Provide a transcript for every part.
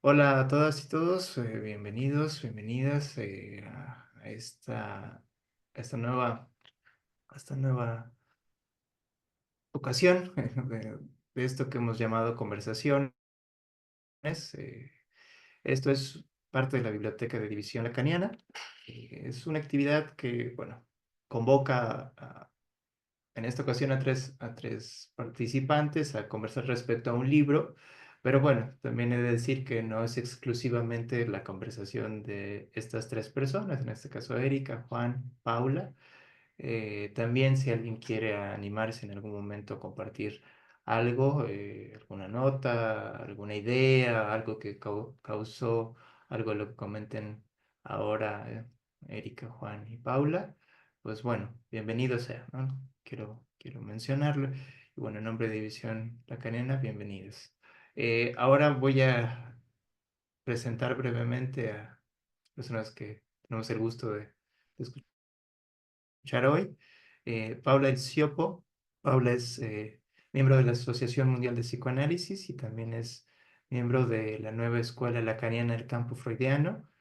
Hola a todas y todos, bienvenidos, bienvenidas a esta nueva ocasión de esto que hemos llamado conversaciones. eh, Esto es parte de la Biblioteca de División Lacaniana. Es una actividad que, bueno, convoca en esta ocasión a tres participantes a conversar respecto a un libro, pero bueno, también he de decir que no es exclusivamente la conversación de estas tres personas, en este caso Erika, Juan, Paula. También si alguien quiere animarse en algún momento a compartir algo, alguna nota, alguna idea, algo que causó, algo de lo que comenten ahora Erika, Juan y Paula, pues bueno, bienvenido sea, ¿no? Quiero mencionarlo. Y bueno, en nombre de División Lacaniana, bienvenidos. Ahora voy a presentar brevemente a personas que tenemos el gusto de escuchar hoy. Paula El Siopo. Paula es miembro de la Asociación Mundial de Psicoanálisis y también es miembro de la nueva escuela lacaniana del campo freudiano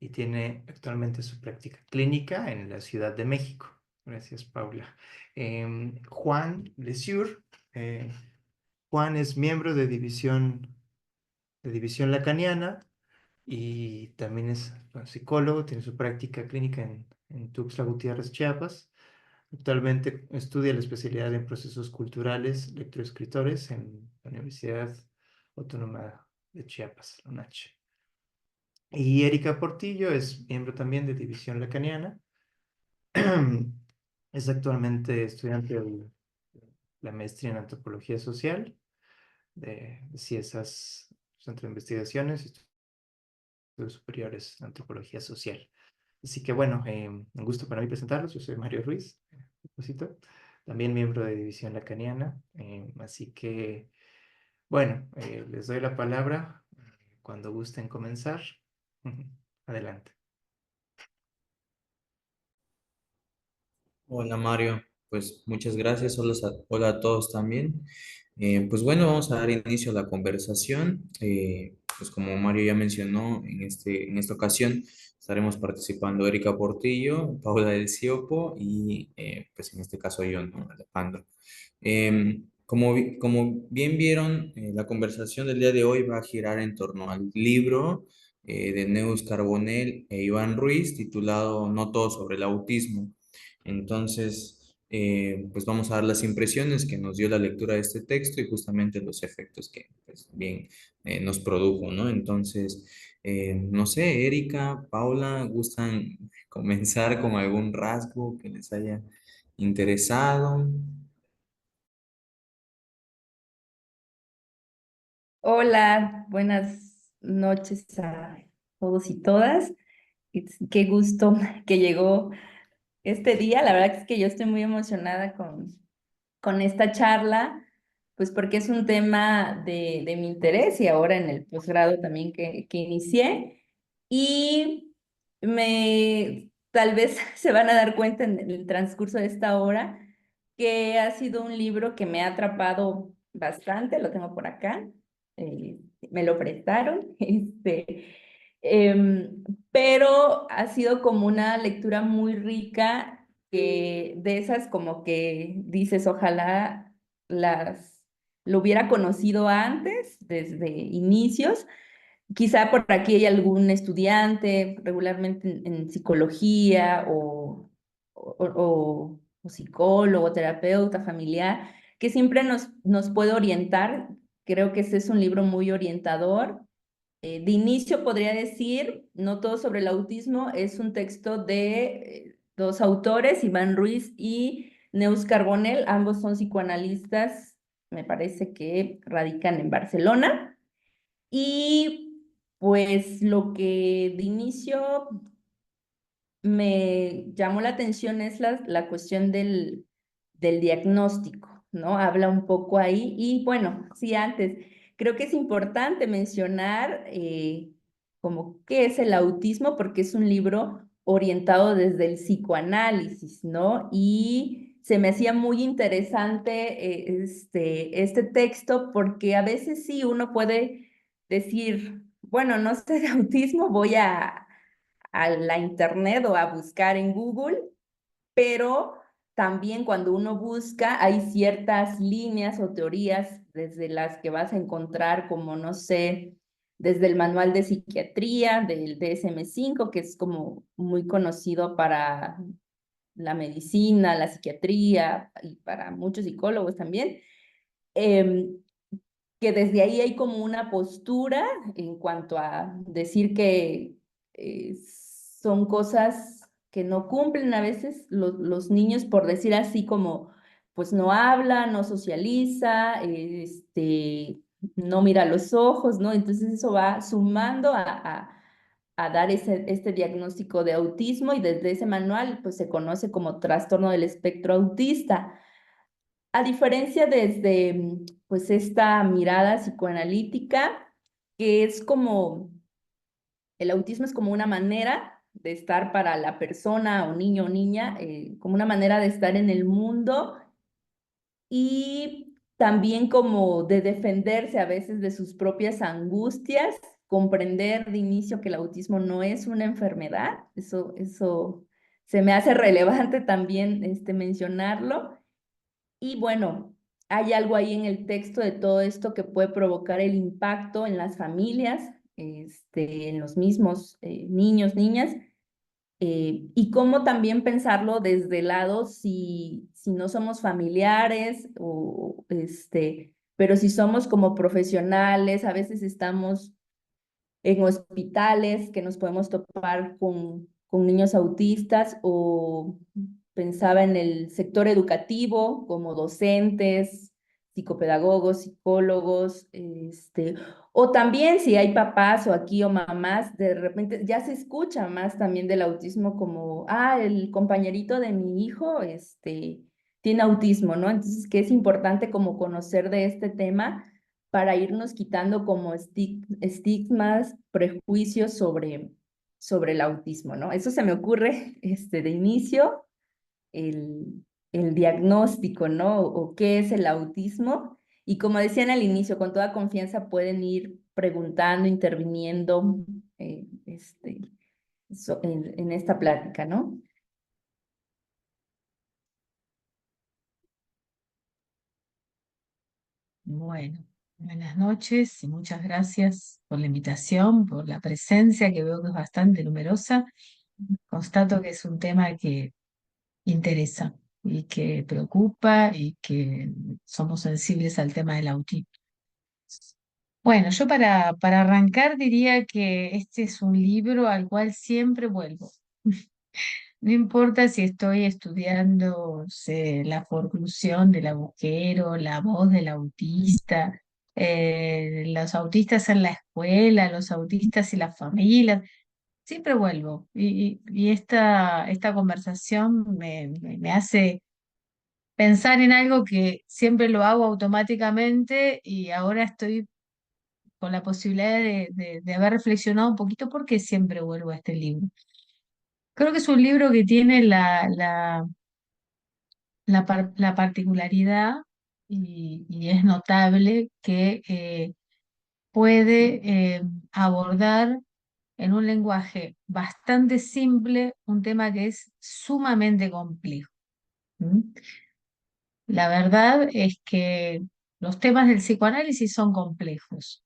y tiene actualmente su práctica clínica en la Ciudad de México. Gracias, Paula. Juan Lesiur. eh, Juan es miembro de División Lacaniana y también es bueno, psicólogo, tiene su práctica clínica en Tuxtla Gutiérrez, Chiapas. Actualmente estudia la especialidad en procesos culturales, lectoescritores en la Universidad Autónoma de Chiapas, la UNACH. Y Erika Portillo es miembro también de División Lacaniana. Es actualmente estudiante de la maestría en antropología social de CIESAS, Centro de Investigaciones y Estudios Superiores en Antropología Social. Así que bueno, un gusto para mí presentarlos. Yo soy Mario Ruiz, propósito, también miembro de División Lacaniana. Así que bueno, les doy la palabra cuando gusten comenzar. Adelante. Hola Mario, pues muchas gracias. Hola a todos también. Pues bueno, vamos a dar inicio a la conversación. Pues como Mario ya mencionó, en esta ocasión estaremos participando Erika Portillo, Paula del Siopo y pues en este caso yo, ¿no? Alejandro. Como bien vieron, la conversación del día de hoy va a girar en torno al libro de Neus Carbonell e Iván Ruiz titulado No todo sobre el autismo. Entonces, pues vamos a dar las impresiones que nos dio la lectura de este texto y justamente los efectos que pues, bien nos produjo, ¿no? Entonces, no sé, Erika, Paula, ¿gustan comenzar con algún rasgo que les haya interesado? Hola, buenas noches a todos y todas. Qué gusto que llegó este día. La verdad es que yo estoy muy emocionada con esta charla, pues porque es un tema de mi interés y ahora en el posgrado también que inicié. Y tal vez se van a dar cuenta en el transcurso de esta hora que ha sido un libro que me ha atrapado bastante, lo tengo por acá, eh, me lo prestaron, em, pero ha sido como una lectura muy rica, de esas como que dices, ojalá lo hubiera conocido antes, desde inicios. Quizá por aquí hay algún estudiante regularmente en psicología o psicólogo, terapeuta familiar, que siempre nos puede orientar. Creo que ese es un libro muy orientador. De inicio podría decir, No todo sobre el autismo, es un texto de dos autores, Iván Ruiz y Neus Carbonell. Ambos son psicoanalistas, me parece que radican en Barcelona. Y pues lo que de inicio me llamó la atención es la cuestión del diagnóstico, ¿no? Habla un poco ahí. Y bueno, sí, antes, creo que es importante mencionar como qué es el autismo, porque es un libro orientado desde el psicoanálisis, ¿no? Y se me hacía muy interesante este texto porque a veces sí uno puede decir bueno, no sé de autismo, voy a la internet o a buscar en Google, pero también cuando uno busca hay ciertas líneas o teorías desde las que vas a encontrar, como no sé, desde el manual de psiquiatría del DSM-5, que es como muy conocido para la medicina, la psiquiatría y para muchos psicólogos también, em, que desde ahí hay como una postura en cuanto a decir que son cosas que no cumplen a veces los niños, por decir así como, pues no habla, no socializa, no mira a los ojos, ¿no? Entonces eso va sumando a dar este diagnóstico de autismo y desde ese manual pues se conoce como trastorno del espectro autista. A diferencia desde pues esta mirada psicoanalítica, que es como, el autismo es como una manera de estar para la persona o niño o niña, como una manera de estar en el mundo y también como de defenderse a veces de sus propias angustias, comprender de inicio que el autismo no es una enfermedad, eso se me hace relevante también mencionarlo. Y bueno, hay algo ahí en el texto de todo esto que puede provocar el impacto en las familias, en los mismos niños, niñas, y cómo también pensarlo desde el lado si no somos familiares o pero si somos como profesionales, a veces estamos en hospitales que nos podemos topar con niños autistas o pensaba en el sector educativo como docentes, psicopedagogos, psicólogos, o también si hay papás o aquí o mamás, de repente ya se escucha más también del autismo como, el compañerito de mi hijo, tiene autismo, ¿no? Entonces, que es importante como conocer de este tema para irnos quitando como estigmas, prejuicios sobre el autismo, ¿no? Eso se me ocurre de inicio, el diagnóstico, ¿no? O qué es el autismo. Y como decían al inicio, con toda confianza pueden ir preguntando, interviniendo en esta plática, ¿no? Bueno, buenas noches y muchas gracias por la invitación, por la presencia que veo que es bastante numerosa. Constato que es un tema que interesa y que preocupa y que somos sensibles al tema del autismo. Bueno, yo para arrancar diría que este es un libro al cual siempre vuelvo. No importa si estoy estudiando, sé, la forclusión del agujero, la voz del autista, los autistas en la escuela, los autistas y las familias, siempre vuelvo. Y esta conversación me hace pensar en algo que siempre lo hago automáticamente y ahora estoy con la posibilidad de haber reflexionado un poquito porque siempre vuelvo a este libro. Creo que es un libro que tiene la particularidad y es notable que puede abordar en un lenguaje bastante simple un tema que es sumamente complejo. ¿Mm? La verdad es que los temas del psicoanálisis son complejos,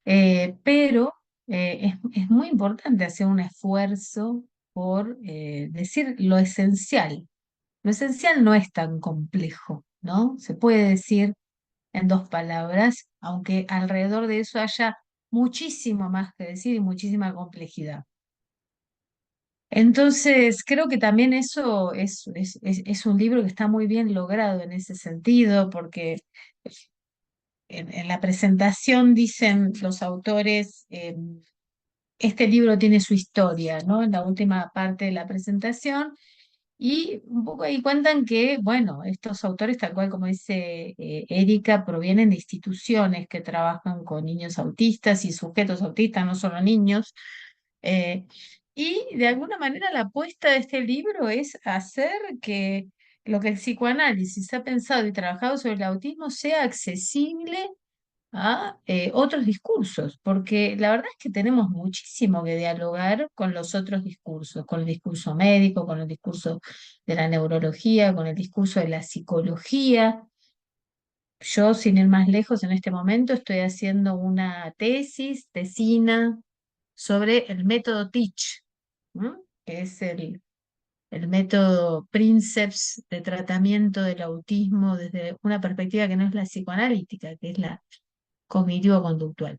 pero es muy importante hacer un esfuerzo por decir lo esencial. Lo esencial no es tan complejo, ¿no? Se puede decir en dos palabras, aunque alrededor de eso haya muchísimo más que decir y muchísima complejidad. Entonces, creo que también eso es un libro que está muy bien logrado en ese sentido, porque en la presentación dicen los autores, este libro tiene su historia, ¿no? En la última parte de la presentación. Y un poco ahí cuentan que, bueno, estos autores, tal cual como dice Erika, provienen de instituciones que trabajan con niños autistas y sujetos autistas, no solo niños. eh, y de alguna manera la apuesta de este libro es hacer que lo que el psicoanálisis ha pensado y trabajado sobre el autismo sea accesible a otros discursos, porque la verdad es que tenemos muchísimo que dialogar con los otros discursos, con el discurso médico, con el discurso de la neurología, con el discurso de la psicología. Yo, sin ir más lejos, en este momento estoy haciendo una tesina, sobre el método Teach, ¿m? Que es el método Princeps de tratamiento del autismo desde una perspectiva que no es la psicoanalítica, que es la cognitivo-conductual.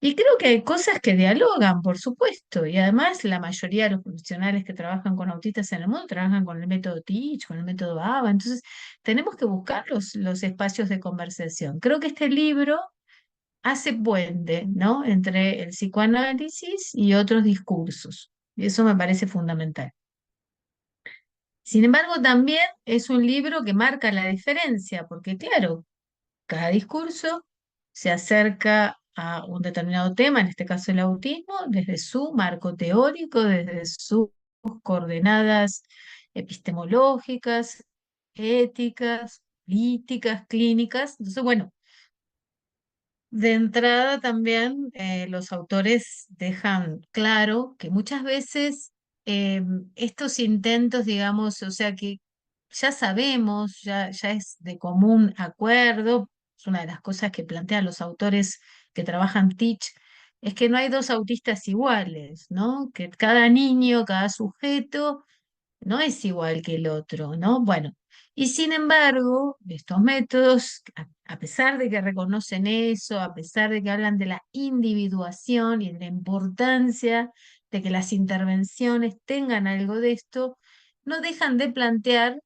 Y creo que hay cosas que dialogan, por supuesto, y además la mayoría de los profesionales que trabajan con autistas en el mundo trabajan con el método Teach, con el método ABA, entonces tenemos que buscar los espacios de conversación. Creo que este libro hace puente, ¿no? Entre el psicoanálisis y otros discursos, y eso me parece fundamental. Sin embargo, también es un libro que marca la diferencia, porque claro, cada discurso se acerca a un determinado tema, en este caso el autismo, desde su marco teórico, desde sus coordenadas epistemológicas, éticas, políticas, clínicas. Entonces, bueno, de entrada también los autores dejan claro que muchas veces estos intentos, digamos, o sea que ya sabemos, ya es de común acuerdo, es una de las cosas que plantean los autores que trabajan Teach, es que no hay dos autistas iguales, ¿no? Que cada niño, cada sujeto no es igual que el otro, ¿no? Bueno, y sin embargo, estos métodos, a pesar de que reconocen eso, a pesar de que hablan de la individuación y de la importancia de que las intervenciones tengan algo de esto, no dejan de plantear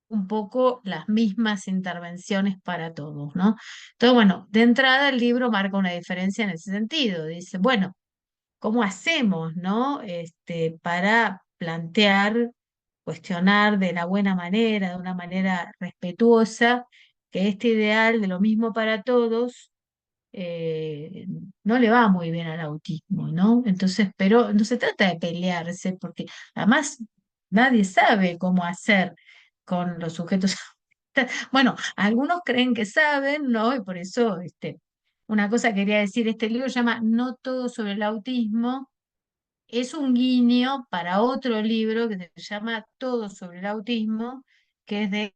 un poco las mismas intervenciones para todos, ¿no? Entonces, bueno, de entrada el libro marca una diferencia en ese sentido. Dice, bueno, ¿cómo hacemos, no? Para plantear, cuestionar de la buena manera, de una manera respetuosa, que este ideal de lo mismo para todos eh, no le va muy bien al autismo, ¿no? Entonces, pero no se trata de pelearse, porque además nadie sabe cómo hacer con los sujetos autistas. Bueno, algunos creen que saben, ¿no? Y por eso, una cosa quería decir, este libro se llama No todo sobre el autismo, es un guiño para otro libro que se llama Todo sobre el autismo, que es de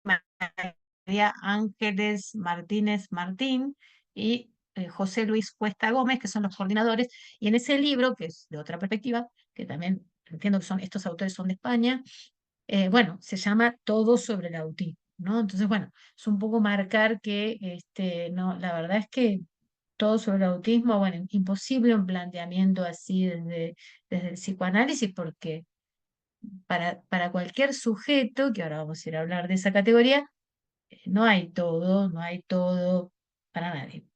María Ángeles Martínez Martín y José Luis Cuesta Gómez, que son los coordinadores, y en ese libro, que es de otra perspectiva, que también entiendo que estos autores son de España, bueno, se llama Todo sobre el autismo, ¿no? Entonces, bueno, es un poco marcar que, no, la verdad es que todo sobre el autismo, bueno, imposible un planteamiento así desde el psicoanálisis, porque para cualquier sujeto, que ahora vamos a ir a hablar de esa categoría, no hay todo para nadie.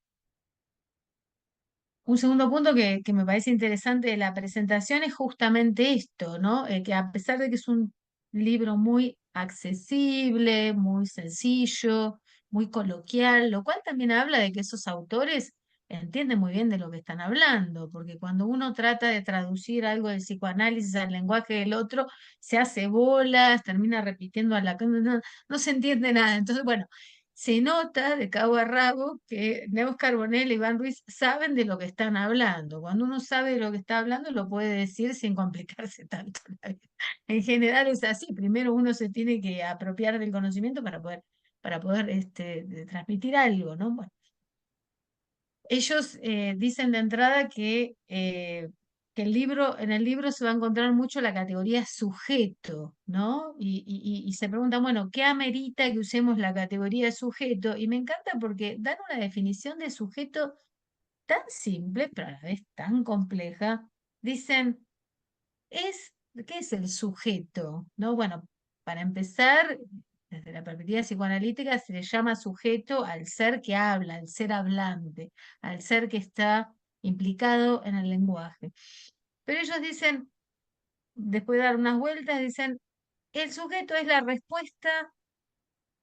Un segundo punto que me parece interesante de la presentación es justamente esto, ¿no? Que a pesar de que es un libro muy accesible, muy sencillo, muy coloquial, lo cual también habla de que esos autores entienden muy bien de lo que están hablando, porque cuando uno trata de traducir algo del psicoanálisis al lenguaje del otro, se hace bolas, termina repitiendo a la... no se entiende nada. Entonces, bueno, se nota de cabo a rabo que Neus Carbonell y Iván Ruiz saben de lo que están hablando. Cuando uno sabe de lo que está hablando, lo puede decir sin complicarse tanto la vida. En general es así. Primero uno se tiene que apropiar del conocimiento para poder transmitir algo, ¿no? Bueno, ellos dicen de entrada que en el libro se va a encontrar mucho la categoría sujeto, ¿no? Y se preguntan, bueno, ¿qué amerita que usemos la categoría sujeto? Y me encanta porque dan una definición de sujeto tan simple, pero a la vez tan compleja. Dicen, ¿qué es el sujeto? ¿No? Bueno, para empezar, desde la perspectiva psicoanalítica se le llama sujeto al ser que habla, al ser hablante, al ser que está implicado en el lenguaje. Pero ellos dicen, después de dar unas vueltas, dicen, el sujeto es la respuesta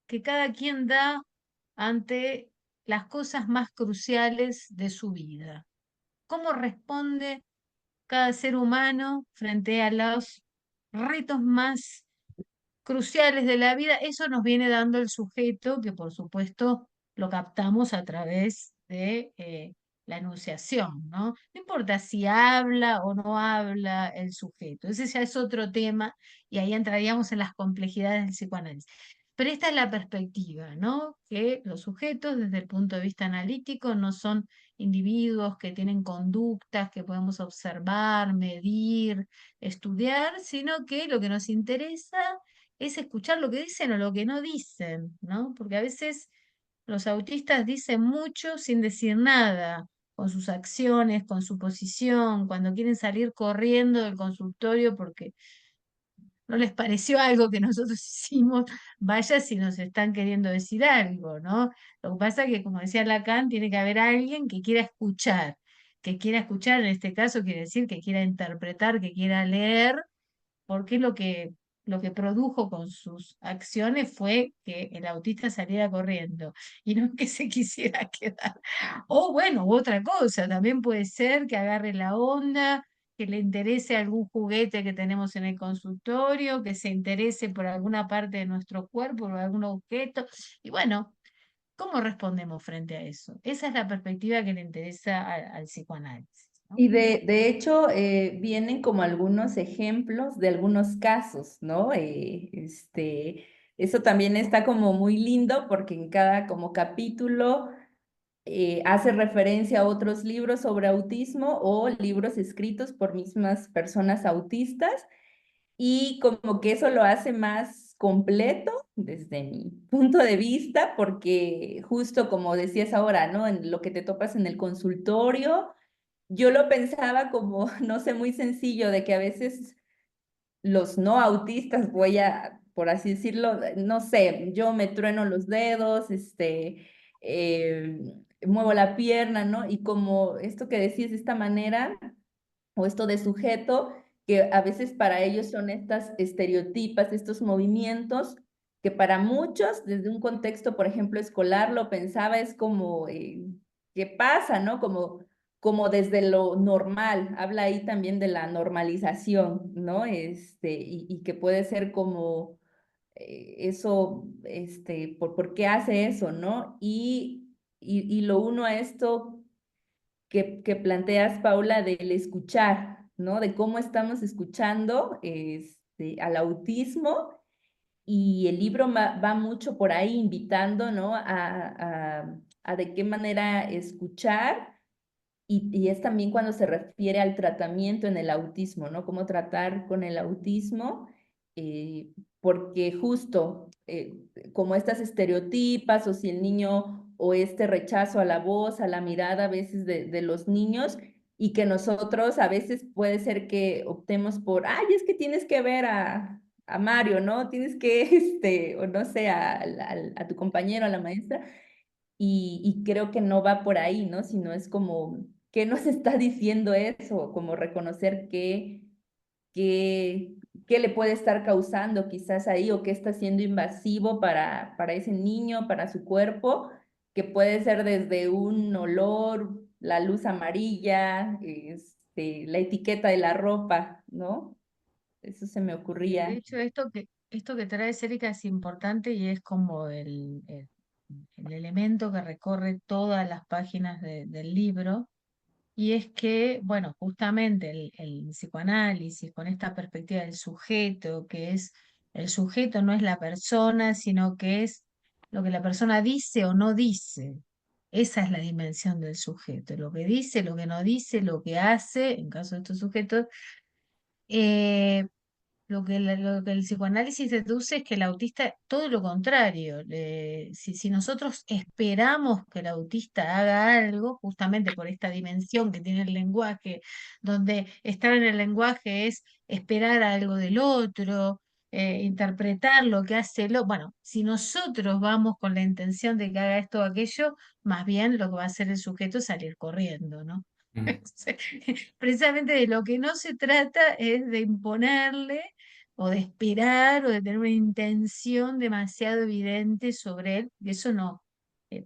que cada quien da ante las cosas más cruciales de su vida. ¿Cómo responde cada ser humano frente a los retos más cruciales de la vida? Eso nos viene dando el sujeto, que por supuesto lo captamos a través de la enunciación, ¿no? No importa si habla o no habla el sujeto, ese ya es otro tema y ahí entraríamos en las complejidades del psicoanálisis. Pero esta es la perspectiva, ¿no? Que los sujetos desde el punto de vista analítico no son individuos que tienen conductas que podemos observar, medir, estudiar, sino que lo que nos interesa es escuchar lo que dicen o lo que no dicen, ¿no? Porque a veces los autistas dicen mucho sin decir nada, con sus acciones, con su posición, cuando quieren salir corriendo del consultorio porque no les pareció algo que nosotros hicimos, vaya si nos están queriendo decir algo, ¿no? Lo que pasa es que, como decía Lacan, tiene que haber alguien que quiera escuchar, en este caso quiere decir que quiera interpretar, que quiera leer, porque lo que produjo con sus acciones fue que el autista saliera corriendo y no que se quisiera quedar. O bueno, otra cosa, también puede ser que agarre la onda, que le interese algún juguete que tenemos en el consultorio, que se interese por alguna parte de nuestro cuerpo, por algún objeto. Y bueno, ¿cómo respondemos frente a eso? Esa es la perspectiva que le interesa al psicoanálisis, ¿no? Y de hecho, vienen como algunos ejemplos de algunos casos, ¿no? Eso también está como muy lindo porque en cada como capítulo hace referencia a otros libros sobre autismo o libros escritos por mismas personas autistas y como que eso lo hace más completo desde mi punto de vista porque justo como decías ahora, ¿no? En lo que te topas en el consultorio yo lo pensaba como, no sé, muy sencillo, de que a veces los no autistas, voy a, por así decirlo, no sé, yo me trueno los dedos, muevo la pierna, ¿no? Y como esto que decís de esta manera, o esto de sujeto, que a veces para ellos son estas estereotipas, estos movimientos, que para muchos, desde un contexto, por ejemplo, escolar, lo pensaba es como, ¿qué pasa, no? Como desde lo normal, habla ahí también de la normalización, ¿no? Y que puede ser como eso, ¿por qué hace eso, no? Y lo uno a esto que planteas, Paula, del escuchar, ¿no? De cómo estamos escuchando al autismo y el libro va mucho por ahí invitando, ¿no? A de qué manera escuchar y es también cuando se refiere al tratamiento en el autismo, ¿no? Cómo tratar con el autismo, eh, porque justo como estas estereotipas o si el niño o este rechazo a la voz, a la mirada a veces de los niños y que nosotros a veces puede ser que optemos por, ay, es que tienes que ver a Mario, ¿no? Tienes que, o no sé, a tu compañero, a la maestra y creo que no va por ahí, ¿no? Sino es como, ¿qué nos está diciendo eso? Como reconocer qué, qué le puede estar causando quizás ahí o qué está siendo invasivo para ese niño, para su cuerpo, que puede ser desde un olor, la luz amarilla, la etiqueta de la ropa, ¿no? Eso se me Y de ocurría. hecho, esto que trae Erika es importante y es como el elemento que recorre todas las páginas del libro. Y es que, bueno, justamente el psicoanálisis con esta perspectiva del sujeto, que es el sujeto no es la persona, sino que es lo que la persona dice o no dice. Esa es la dimensión del sujeto, lo que dice, lo que no dice, lo que hace, en caso de estos sujetos. eh, lo que el psicoanálisis deduce es que el autista, todo lo contrario, si nosotros esperamos que el autista haga algo, justamente por esta dimensión que tiene el lenguaje, donde estar en el lenguaje es esperar algo del otro, interpretar lo que hace el otro, bueno, si nosotros vamos con la intención de que haga esto o aquello, más bien lo que va a hacer el sujeto es salir corriendo, ¿no? Mm. Precisamente de lo que no se trata es de imponerle o de esperar o de tener una intención demasiado evidente sobre él, y eso no,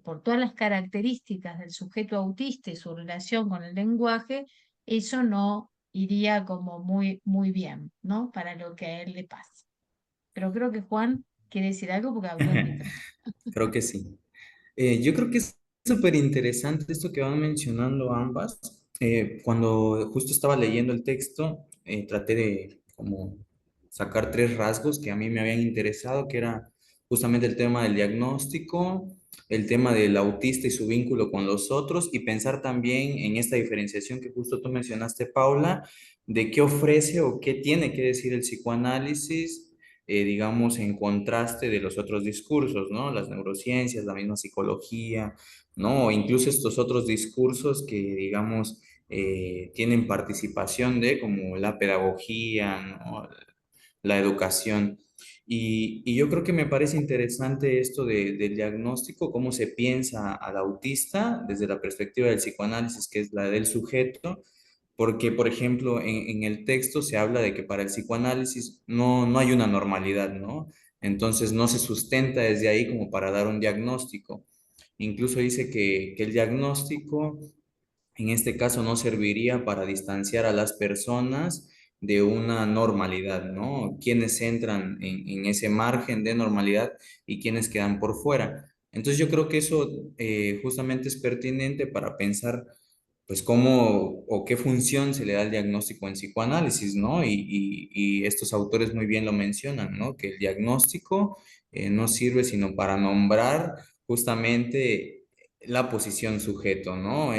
por todas las características del sujeto autista y su relación con el lenguaje, eso no iría como muy, muy bien, ¿no? Para lo que a él le pasa. Pero creo que Juan quiere decir algo porque abrió el micrófono. Creo que sí. Yo creo que es súper interesante esto que van mencionando ambas. Cuando justo estaba leyendo el texto, traté de como sacar tres rasgos que a mí me habían interesado, que era justamente el tema del diagnóstico, el tema del autista y su vínculo con los otros, y pensar también en esta diferenciación que justo tú mencionaste, Paula, de qué ofrece o qué tiene que decir el psicoanálisis, digamos, en contraste de los otros discursos, ¿no? Las neurociencias, la misma psicología, ¿no? O incluso estos otros discursos que, digamos, tienen participación de, como la pedagogía, ¿no? La educación. Y yo creo que me parece interesante esto del diagnóstico, cómo se piensa al autista desde la perspectiva del psicoanálisis, que es la del sujeto, porque, por ejemplo, en el texto se habla de que para el psicoanálisis no hay una normalidad, ¿no? Entonces no se sustenta desde ahí como para dar un diagnóstico. Incluso dice que el diagnóstico en este caso no serviría para distanciar a las personas de una normalidad, ¿no? Quienes entran en ese margen de normalidad y quienes quedan por fuera. Entonces yo creo que eso justamente es pertinente para pensar pues cómo o qué función se le da al diagnóstico en psicoanálisis, ¿no? Y estos autores muy bien lo mencionan, ¿no? Que el diagnóstico no sirve sino para nombrar justamente la posición sujeto, ¿no?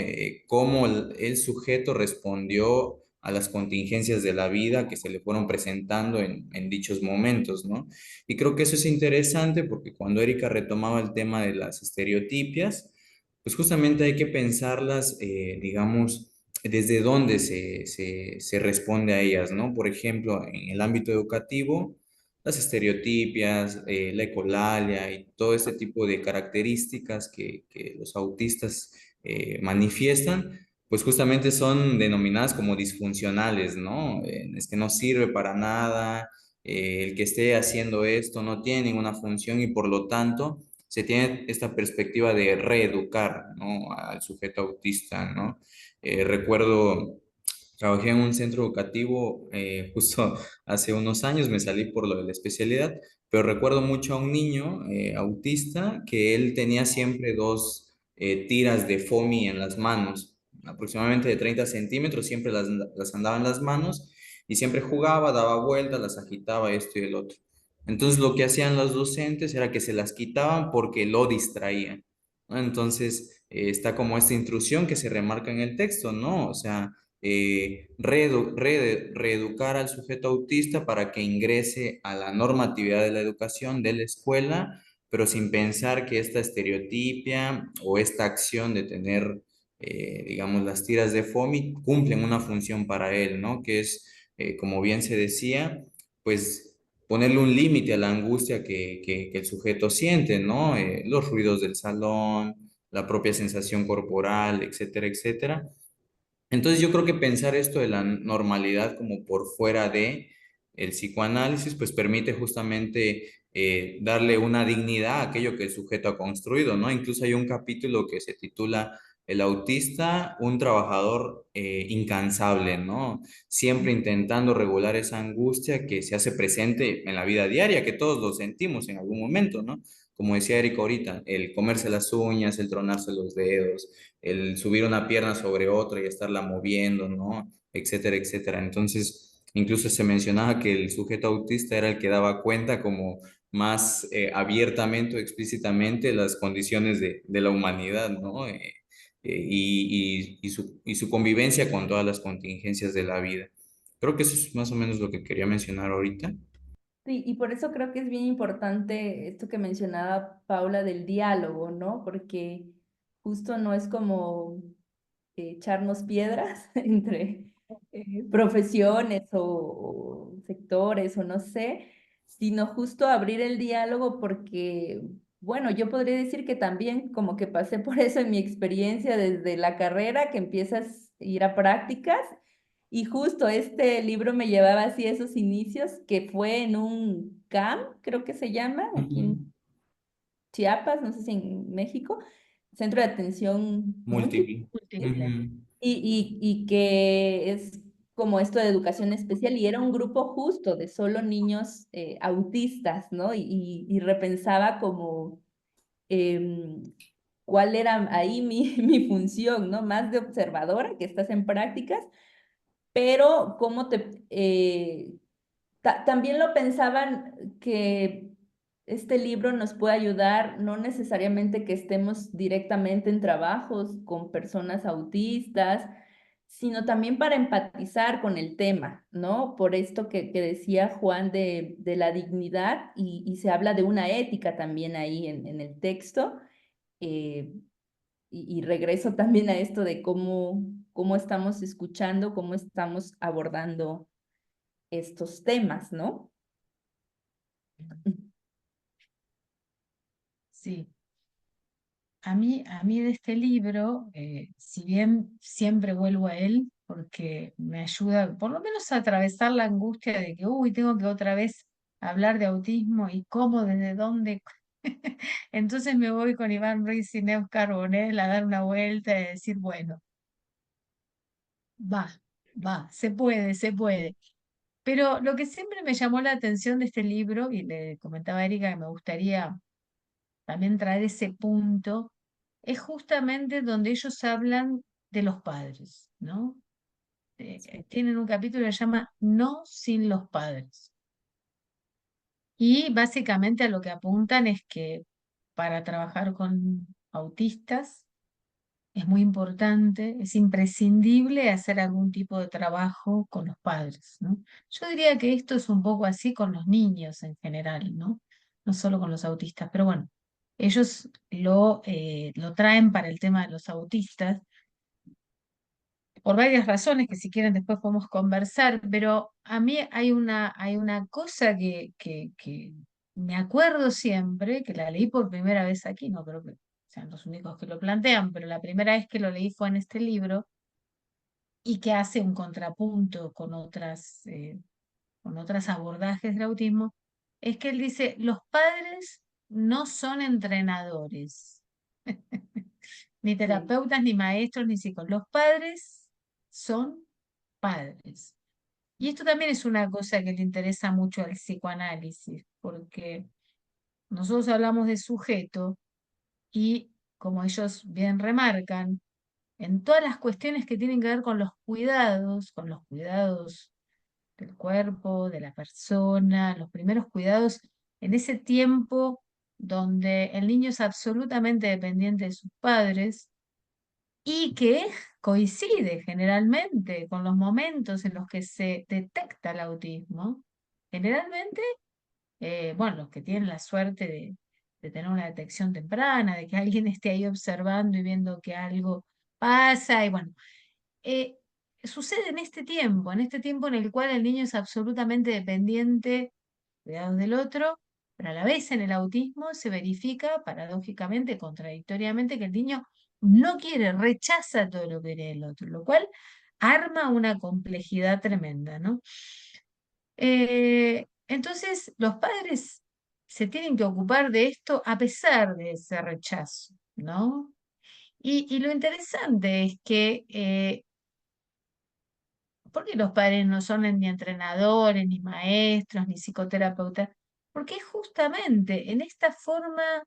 Cómo el sujeto respondió a las contingencias de la vida que se le fueron presentando en dichos momentos, ¿no? Y creo que eso es interesante porque cuando Erika retomaba el tema de las estereotipias, pues justamente hay que pensarlas, digamos, desde dónde se responde a ellas, ¿no? Por ejemplo, en el ámbito educativo, las estereotipias, la ecolalia y todo este tipo de características que los autistas manifiestan, pues justamente son denominadas como disfuncionales, ¿no? Es que no sirve para nada, el que esté haciendo esto no tiene ninguna función y por lo tanto se tiene esta perspectiva de reeducar, ¿no? Al sujeto autista, ¿no? Recuerdo, trabajé en un centro educativo justo hace unos años, me salí por lo de la especialidad, pero recuerdo mucho a un niño autista que él tenía siempre dos tiras de foamy en las manos, aproximadamente de 30 centímetros, siempre las andaba en las manos y siempre jugaba, daba vueltas, las agitaba esto y el otro. Entonces lo que hacían los docentes era que se las quitaban porque lo distraían, ¿no? Entonces está como esta intrusión que se remarca en el texto, ¿no? O sea, reeducar al sujeto autista para que ingrese a la normatividad de la educación de la escuela, pero sin pensar que esta estereotipia o esta acción de tener, digamos, las tiras de FOMI cumplen una función para él, ¿no? Que es, como bien se decía, pues ponerle un límite a la angustia que el sujeto siente, ¿no? Los ruidos del salón, la propia sensación corporal, etcétera, etcétera. Entonces yo creo que pensar esto de la normalidad como por fuera de el psicoanálisis, pues permite justamente darle una dignidad a aquello que el sujeto ha construido, ¿no? Incluso hay un capítulo que se titula El autista, un trabajador incansable, ¿no? Siempre intentando regular esa angustia que se hace presente en la vida diaria, que todos lo sentimos en algún momento, ¿no? Como decía Erika ahorita, el comerse las uñas, el tronarse los dedos, el subir una pierna sobre otra y estarla moviendo, ¿no? Etcétera, etcétera. Entonces, incluso se mencionaba que el sujeto autista era el que daba cuenta como más abiertamente o explícitamente las condiciones de la humanidad, ¿no? Y su convivencia con todas las contingencias de la vida. Creo que eso es más o menos lo que quería mencionar ahorita. Sí, y por eso creo que es bien importante esto que mencionaba Paula del diálogo, ¿no? Porque justo no es como echarnos piedras entre profesiones o sectores o no sé, sino justo abrir el diálogo porque, bueno, yo podría decir que también como que pasé por eso en mi experiencia desde la carrera, que empiezas a ir a prácticas. Y justo este libro me llevaba así a esos inicios, que fue en un CAM, creo que se llama, aquí Ujú. en Chiapas, no sé si en México, Centro de Atención Múltiple. Múltiple. Múltiple. Ujú. Y que es como esto de educación especial y era un grupo justo de solo niños autistas, ¿no? Y repensaba como em, cuál era ahí mi función, ¿no? Más de observadora, que estás en prácticas, pero cómo también lo pensaban que este libro nos puede ayudar, no necesariamente que estemos directamente en trabajos con personas autistas, sino también para empatizar con el tema, ¿no? Por esto que decía Juan de la dignidad y se habla de una ética también ahí en el texto. eh, y regreso también a esto de cómo estamos escuchando, cómo estamos abordando estos temas, ¿no? Sí. A mí de este libro, si bien siempre vuelvo a él, porque me ayuda por lo menos a atravesar la angustia de que, uy, tengo que otra vez hablar de autismo y cómo, desde dónde. Entonces me voy con Iván Ruiz y Neus Carbonell a dar una vuelta y decir, bueno, va, se puede, se puede. Pero lo que siempre me llamó la atención de este libro, y le comentaba a Erika que me gustaría también traer ese punto, es justamente donde ellos hablan de los padres, ¿no? Tienen un capítulo que se llama No sin los padres. Y básicamente a lo que apuntan es que para trabajar con autistas es muy importante, es imprescindible hacer algún tipo de trabajo con los padres, ¿no? Yo diría que esto es un poco así con los niños en general, ¿no? No solo con los autistas, pero bueno, ellos lo traen para el tema de los autistas por varias razones que si quieren después podemos conversar, pero a mí hay una cosa que me acuerdo siempre, que la leí por primera vez aquí, no creo que sean los únicos que lo plantean, pero la primera vez que lo leí fue en este libro y que hace un contrapunto con otras abordajes del autismo, es que él dice, los padres no son entrenadores, ni terapeutas, ni maestros, ni psicólogos. Los padres son padres. Y esto también es una cosa que le interesa mucho al psicoanálisis, porque nosotros hablamos de sujeto y, como ellos bien remarcan, en todas las cuestiones que tienen que ver con los cuidados del cuerpo, de la persona, los primeros cuidados en ese tiempo donde el niño es absolutamente dependiente de sus padres y que coincide generalmente con los momentos en los que se detecta el autismo. Generalmente, bueno, los que tienen la suerte de tener una detección temprana, de que alguien esté ahí observando y viendo que algo pasa, y bueno, eh, sucede en este tiempo en el cual el niño es absolutamente dependiente, cuidados del otro, pero a la vez en el autismo se verifica paradójicamente, contradictoriamente, que el niño no quiere, rechaza todo lo que quiere el otro, lo cual arma una complejidad tremenda, ¿no? Entonces, los padres se tienen que ocupar de esto a pesar de ese rechazo, ¿no? Y lo interesante es que ¿por qué los padres no son ni entrenadores, ni maestros, ni psicoterapeutas? Porque es justamente en esta forma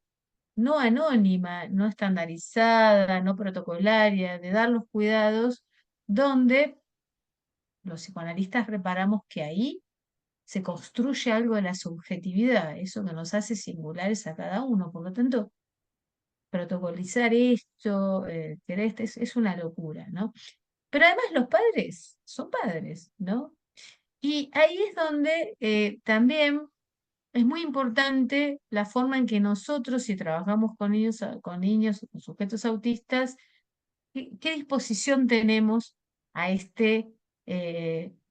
no anónima, no estandarizada, no protocolaria, de dar los cuidados, donde los psicoanalistas reparamos que ahí se construye algo de la subjetividad, eso que nos hace singulares a cada uno. Por lo tanto, protocolizar esto, querer es una locura, ¿no? Pero además los padres son padres, ¿no? Y ahí es donde también es muy importante la forma en que nosotros, si trabajamos con niños, con sujetos autistas, qué disposición tenemos a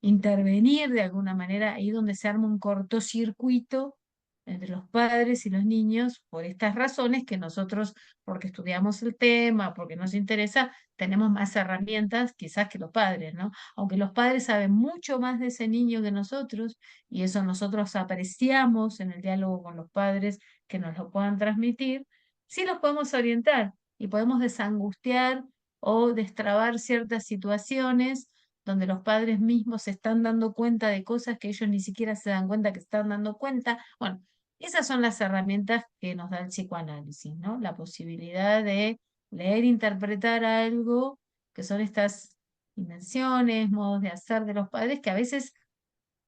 intervenir de alguna manera ahí donde se arma un cortocircuito entre los padres y los niños por estas razones que nosotros, porque estudiamos el tema, porque nos interesa, tenemos más herramientas quizás que los padres, ¿no? Aunque los padres saben mucho más de ese niño que nosotros y eso nosotros apreciamos en el diálogo con los padres que nos lo puedan transmitir, sí los podemos orientar y podemos desangustiar o destrabar ciertas situaciones donde los padres mismos se están dando cuenta de cosas que ellos ni siquiera se dan cuenta que están dando cuenta. Bueno, Esas son las herramientas que nos da el psicoanálisis, ¿no? La posibilidad de leer, interpretar algo, que son estas dimensiones, modos de hacer de los padres, que a veces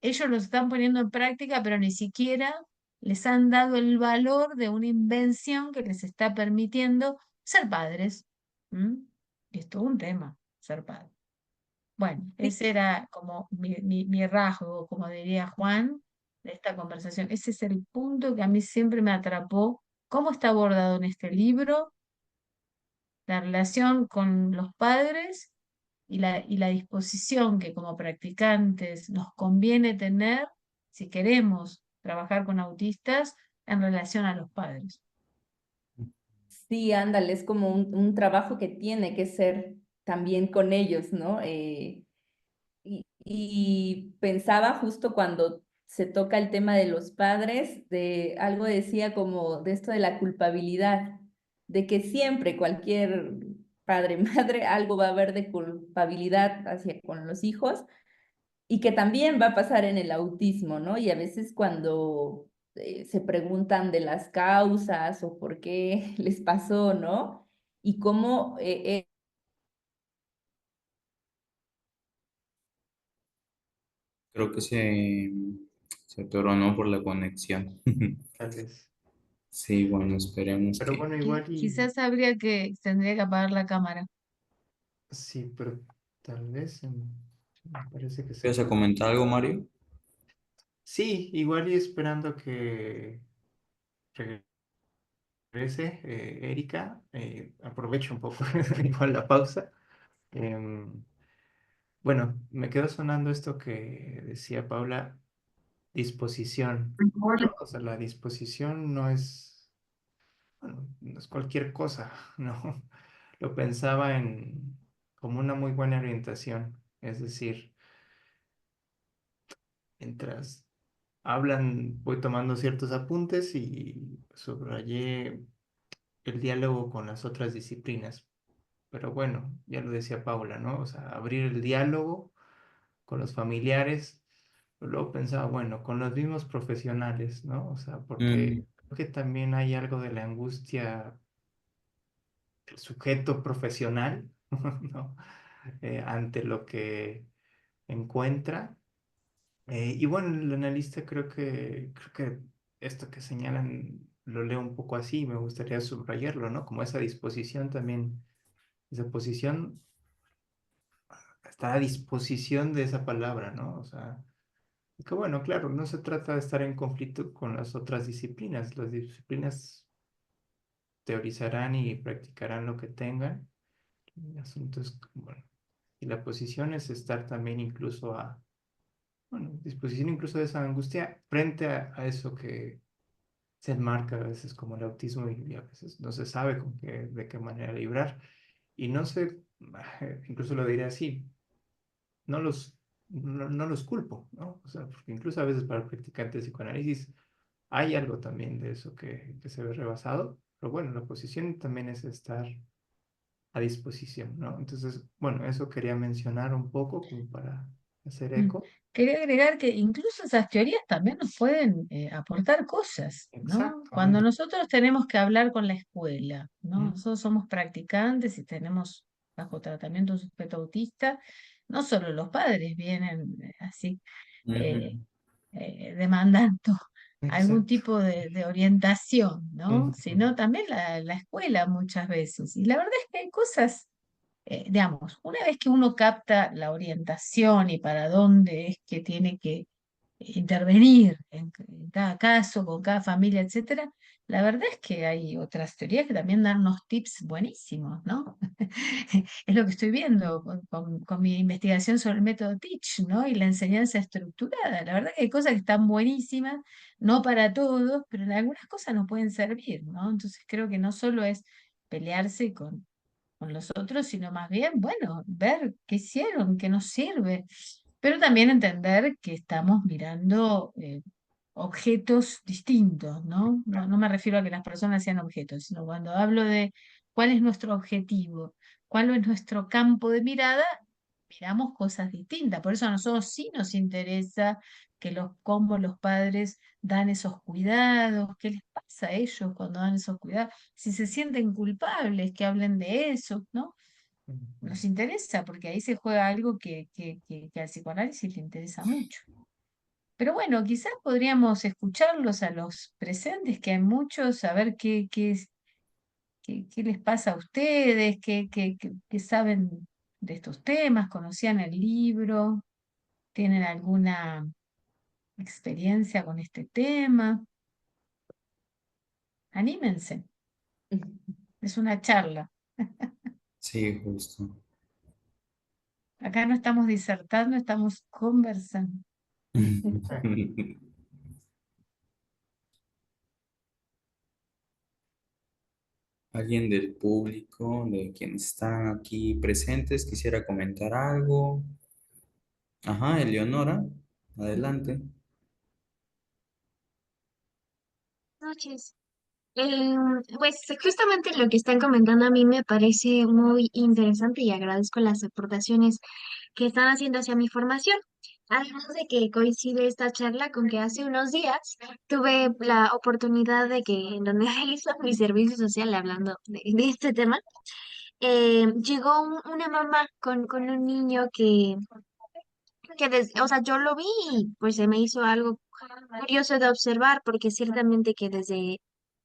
ellos los están poniendo en práctica, pero ni siquiera les han dado el valor de una invención que les está permitiendo ser padres. ¿M? Y es todo un tema, ser padre. Bueno, Sí, ese era como mi rasgo, como diría Juan, de esta conversación. Ese es el punto que a mí siempre me atrapó. ¿Cómo está abordado en este libro la relación con los padres y la disposición que como practicantes nos conviene tener si queremos trabajar con autistas en relación a los padres? sí, ándale, es como un trabajo que tiene que ser también con ellos, ¿no? Y pensaba justo cuando se toca el tema de los padres, de algo decía como de esto de la culpabilidad, de que siempre cualquier padre, madre, algo va a haber de culpabilidad hacia con los hijos y que también va a pasar en el autismo, ¿no? Y a veces cuando se preguntan de las causas o por qué les pasó, ¿no? Y cómo Creo que se atoró, ¿no? Por la conexión. tal vez. Sí, bueno, esperemos Pero que... bueno, igual y Quizás tendría que apagar la cámara. sí, pero tal vez me parece que se ¿Vas a apagó. comentar algo, Mario? Sí, igual y esperando que regrese Erika, aprovecho un poco igual la pausa. Em, bueno, me quedó sonando esto que decía Paula, disposición. O sea, la disposición no es, bueno, no es cualquier cosa, ¿no? Lo pensaba en como una muy buena orientación, es decir, mientras hablan, voy tomando ciertos apuntes y subrayé el diálogo con las otras disciplinas. Pero bueno, ya lo decía Paula, ¿no? O sea, abrir el diálogo con los familiares. Luego pensaba, bueno, con los mismos profesionales, ¿no? O sea, Mm, porque creo que también hay algo de la angustia del sujeto profesional, ¿no? Ante lo que encuentra. Y bueno, el analista creo que esto que señalan lo leo un poco así, me gustaría subrayarlo, ¿no? Como esa disposición también, esa posición está a disposición de esa palabra, ¿no? O sea, que bueno, claro, no se trata de estar en conflicto con las otras disciplinas. Las disciplinas teorizarán y practicarán lo que tengan. El asunto es, bueno, y la posición es estar también incluso bueno, disposición incluso de esa angustia frente a eso que se enmarca a veces como el autismo y a veces no se sabe de qué manera librar. Y no sé, incluso lo diré así, no los culpo, ¿no? O sea, porque incluso a veces para el practicante de psicoanálisis hay algo también de eso que se ve rebasado, pero bueno, la posición también es estar a disposición, ¿no? Entonces, bueno, eso quería mencionar un poco como para hacer Mm. eco. Quería agregar que incluso esas teorías también nos pueden aportar cosas, ¿no? Cuando Exactamente. nosotros tenemos que hablar con la escuela, ¿no? Mm, Nosotros somos practicantes y tenemos bajo tratamiento un sujeto autista, no solo los padres vienen así eh, ujú, demandando algún exacto. tipo de orientación, ¿no? Ujú. Sino también la escuela muchas veces. Y la verdad es que hay cosas digamos, una vez que uno capta la orientación y para dónde es que tiene que intervenir en cada caso, con cada familia, etcétera, la verdad es que hay otras teorías que también dan unos tips buenísimos, ¿no? Es lo que estoy viendo con mi investigación sobre el método Teach, ¿no? Y la enseñanza estructurada. La verdad que hay cosas que están buenísimas, no para todos, pero en algunas cosas nos pueden servir, ¿no? Entonces creo que no solo es pelearse con los otros, sino más bien, bueno, ver qué hicieron, qué nos sirve, pero también entender que estamos mirando objetos distintos, ¿no? No, no me refiero a que las personas sean objetos, sino cuando hablo de cuál es nuestro objetivo, cuál es nuestro campo de mirada, miramos cosas distintas. Por eso a nosotros sí nos interesa cómo los padres dan esos cuidados, qué les pasa a ellos cuando dan esos cuidados, si se sienten culpables, que hablen de eso, ¿no? Nos interesa, porque ahí se juega algo que al psicoanálisis le interesa mucho. Pero bueno, quizás podríamos escucharlos a los presentes, que hay muchos, saber qué les pasa a ustedes, qué saben de estos temas, conocían el libro, tienen alguna experiencia con este tema. Anímense, es una charla. Sí, justo. Acá no estamos disertando, estamos conversando. ¿Alguien del público, de quienes están aquí presentes, quisiera comentar algo? Ajá, Eleonora, adelante. Noches. Pues justamente lo que están comentando a mí me parece muy interesante y agradezco las aportaciones que están haciendo hacia mi formación. Además de que coincide esta charla con que hace unos días tuve la oportunidad de que en donde realizo mi servicio social hablando de este tema, llegó una mamá con un niño o sea, yo lo vi y pues se me hizo algo curioso de observar porque ciertamente que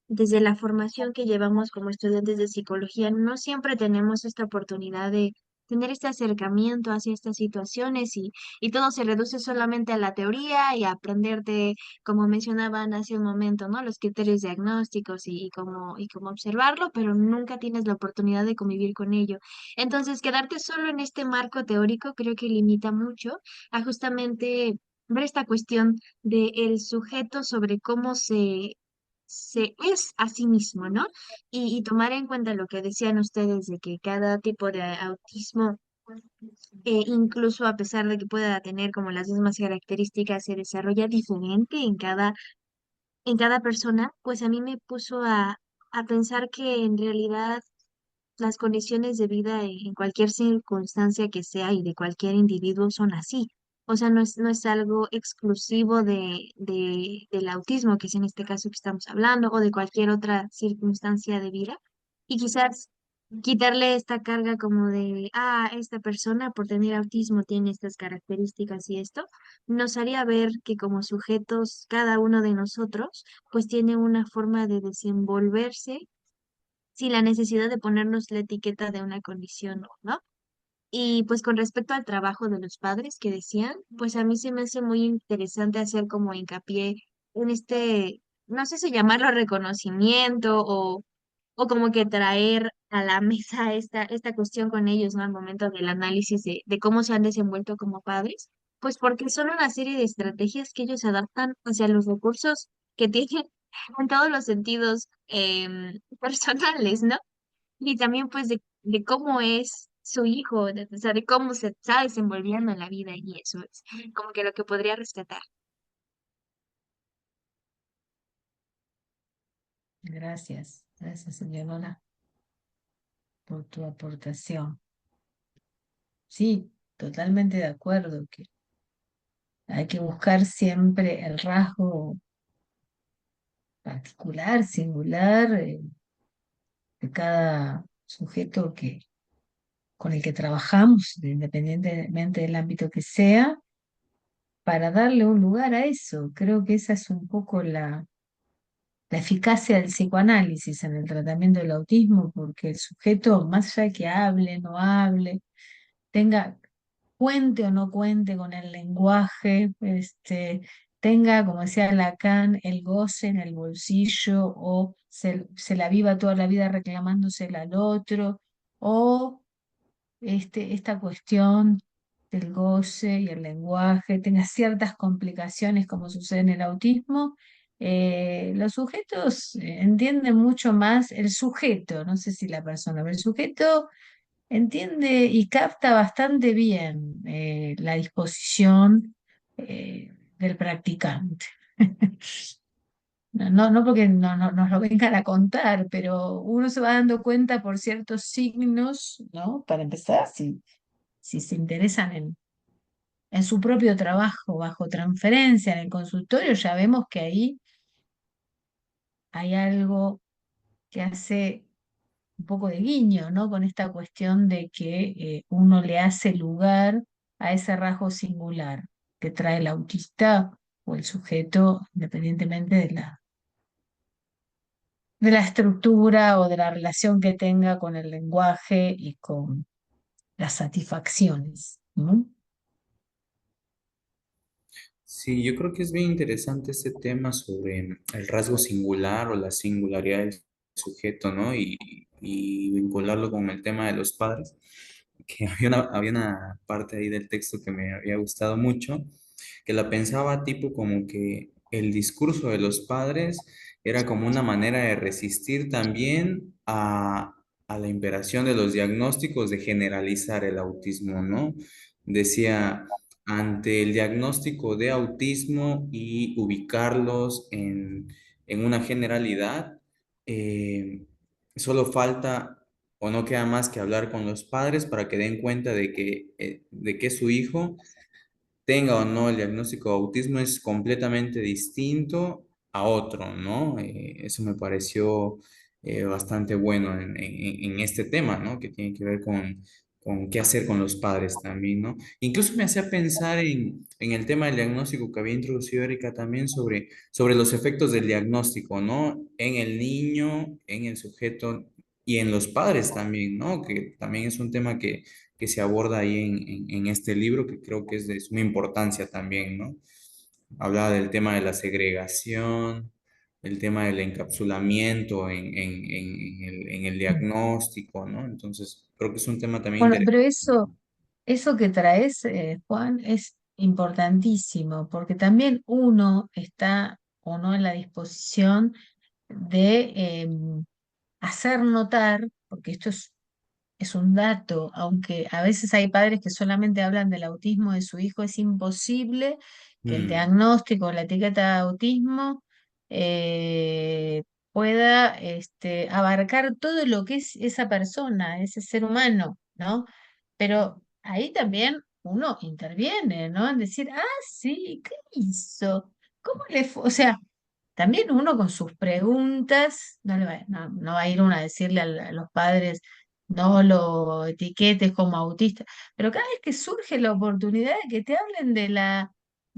desde la formación que llevamos como estudiantes de psicología, no siempre tenemos esta oportunidad de tener este acercamiento hacia estas situaciones y todo se reduce solamente a la teoría y a aprenderte, como mencionaban hace un momento, ¿no? Los criterios diagnósticos y cómo observarlo, pero nunca tienes la oportunidad de convivir con ello. Entonces, quedarte solo en este marco teórico creo que limita mucho a justamente ver esta cuestión del sujeto sobre cómo se es a sí mismo, ¿no? Y tomar en cuenta lo que decían ustedes de que cada tipo de autismo, incluso a pesar de que pueda tener como las mismas características, se desarrolla diferente en cada persona, pues a mí me puso a pensar que en realidad las condiciones de vida en cualquier circunstancia que sea y de cualquier individuo son así. O sea, no es algo exclusivo del autismo, que es en este caso que estamos hablando, o de cualquier otra circunstancia de vida. Y quizás quitarle esta carga como de, esta persona por tener autismo tiene estas características y esto, nos haría ver que como sujetos, cada uno de nosotros, pues tiene una forma de desenvolverse sin la necesidad de ponernos la etiqueta de una condición, ¿no? Y pues con respecto al trabajo de los padres que decían, pues a mí se me hace muy interesante hacer como hincapié en no sé si llamarlo reconocimiento o como que traer a la mesa esta cuestión con ellos, ¿no? Al momento del análisis de cómo se han desenvuelto como padres, pues porque son una serie de estrategias que ellos adaptan hacia los recursos que tienen en todos los sentidos personales, ¿no? Y también pues de cómo es su hijo, o sea, de cómo se está desenvolviendo en la vida y eso es como que lo que podría rescatar. Gracias, Eleonora, por tu aportación. Sí, totalmente de acuerdo que hay que buscar siempre el rasgo particular, singular, de cada sujeto con el que trabajamos, independientemente del ámbito que sea, para darle un lugar a eso. Creo que esa es un poco la eficacia del psicoanálisis en el tratamiento del autismo, porque el sujeto, más allá de que hable, no hable, tenga, cuente o no cuente con el lenguaje, tenga, como decía Lacan, el goce en el bolsillo o se la viva toda la vida reclamándosela al otro, o esta cuestión del goce y el lenguaje tenga ciertas complicaciones como sucede en el autismo, los sujetos entienden mucho más el sujeto, no sé si la persona, pero el sujeto entiende y capta bastante bien la disposición del practicante. No porque no nos lo vengan a contar, pero uno se va dando cuenta por ciertos signos, ¿no? Para empezar, si si se interesan en su propio trabajo bajo transferencia en el consultorio, ya vemos que ahí hay algo que hace un poco de guiño, ¿no? Con esta cuestión de que uno le hace lugar a ese rasgo singular que trae el autista o el sujeto, independientemente de la estructura o de la relación que tenga con el lenguaje y con las satisfacciones, ¿no? Sí, yo creo que es bien interesante este tema sobre el rasgo singular o la singularidad del sujeto, ¿no? Y vincularlo con el tema de los padres, que había una parte ahí del texto que me había gustado mucho, que la pensaba tipo como que el discurso de los padres era como una manera de resistir también a la imperación de los diagnósticos de generalizar el autismo, ¿no? Decía ante el diagnóstico de autismo y ubicarlos en una generalidad, eh, solo falta o no queda más que hablar con los padres para que den cuenta de que su hijo tenga o no el diagnóstico de autismo es completamente distinto a otro, ¿no? Eso me pareció bastante bueno en este tema, ¿no? Que tiene que ver con qué hacer con los padres también, ¿no? Incluso me hacía pensar en el tema del diagnóstico que había introducido Erika también sobre los efectos del diagnóstico, ¿no? En el niño, en el sujeto y en los padres también, ¿no? Que también es un tema que se aborda ahí en este libro, que creo que es de suma importancia también, ¿no? Habla del tema de la segregación, el tema del encapsulamiento en el diagnóstico, ¿no? Entonces, creo que es un tema también Bueno, pero interesante. eso que traes, Juan, es importantísimo, porque también uno está o no en la disposición de hacer notar, porque esto es un dato, aunque a veces hay padres que solamente hablan del autismo de su hijo, es imposible que el Mm, diagnóstico, la etiqueta de autismo pueda abarcar todo lo que es esa persona, ese ser humano, ¿no? Pero ahí también uno interviene, ¿no? En decir, ah, sí, ¿qué hizo? ¿Cómo le fue? O sea, también uno con sus preguntas, no va a ir uno a decirle a los padres, no lo etiquetes como autista, pero cada vez que surge la oportunidad de que te hablen de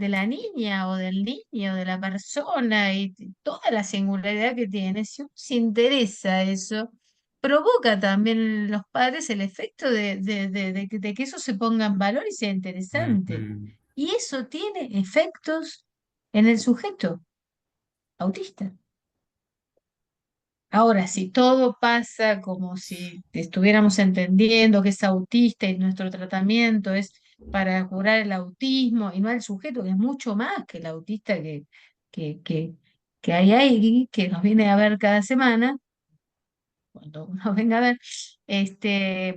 la niña o del niño, de la persona y toda la singularidad que tiene, si uno se interesa a eso, provoca también en los padres el efecto de que eso se ponga en valor y sea interesante. ujú, Y eso tiene efectos en el sujeto autista. Ahora, si todo pasa como si estuviéramos entendiendo que es autista y nuestro tratamiento es para curar el autismo y no al sujeto, que es mucho más que el autista que, que, que hay ahí, que nos viene a ver cada semana, cuando uno venga a ver,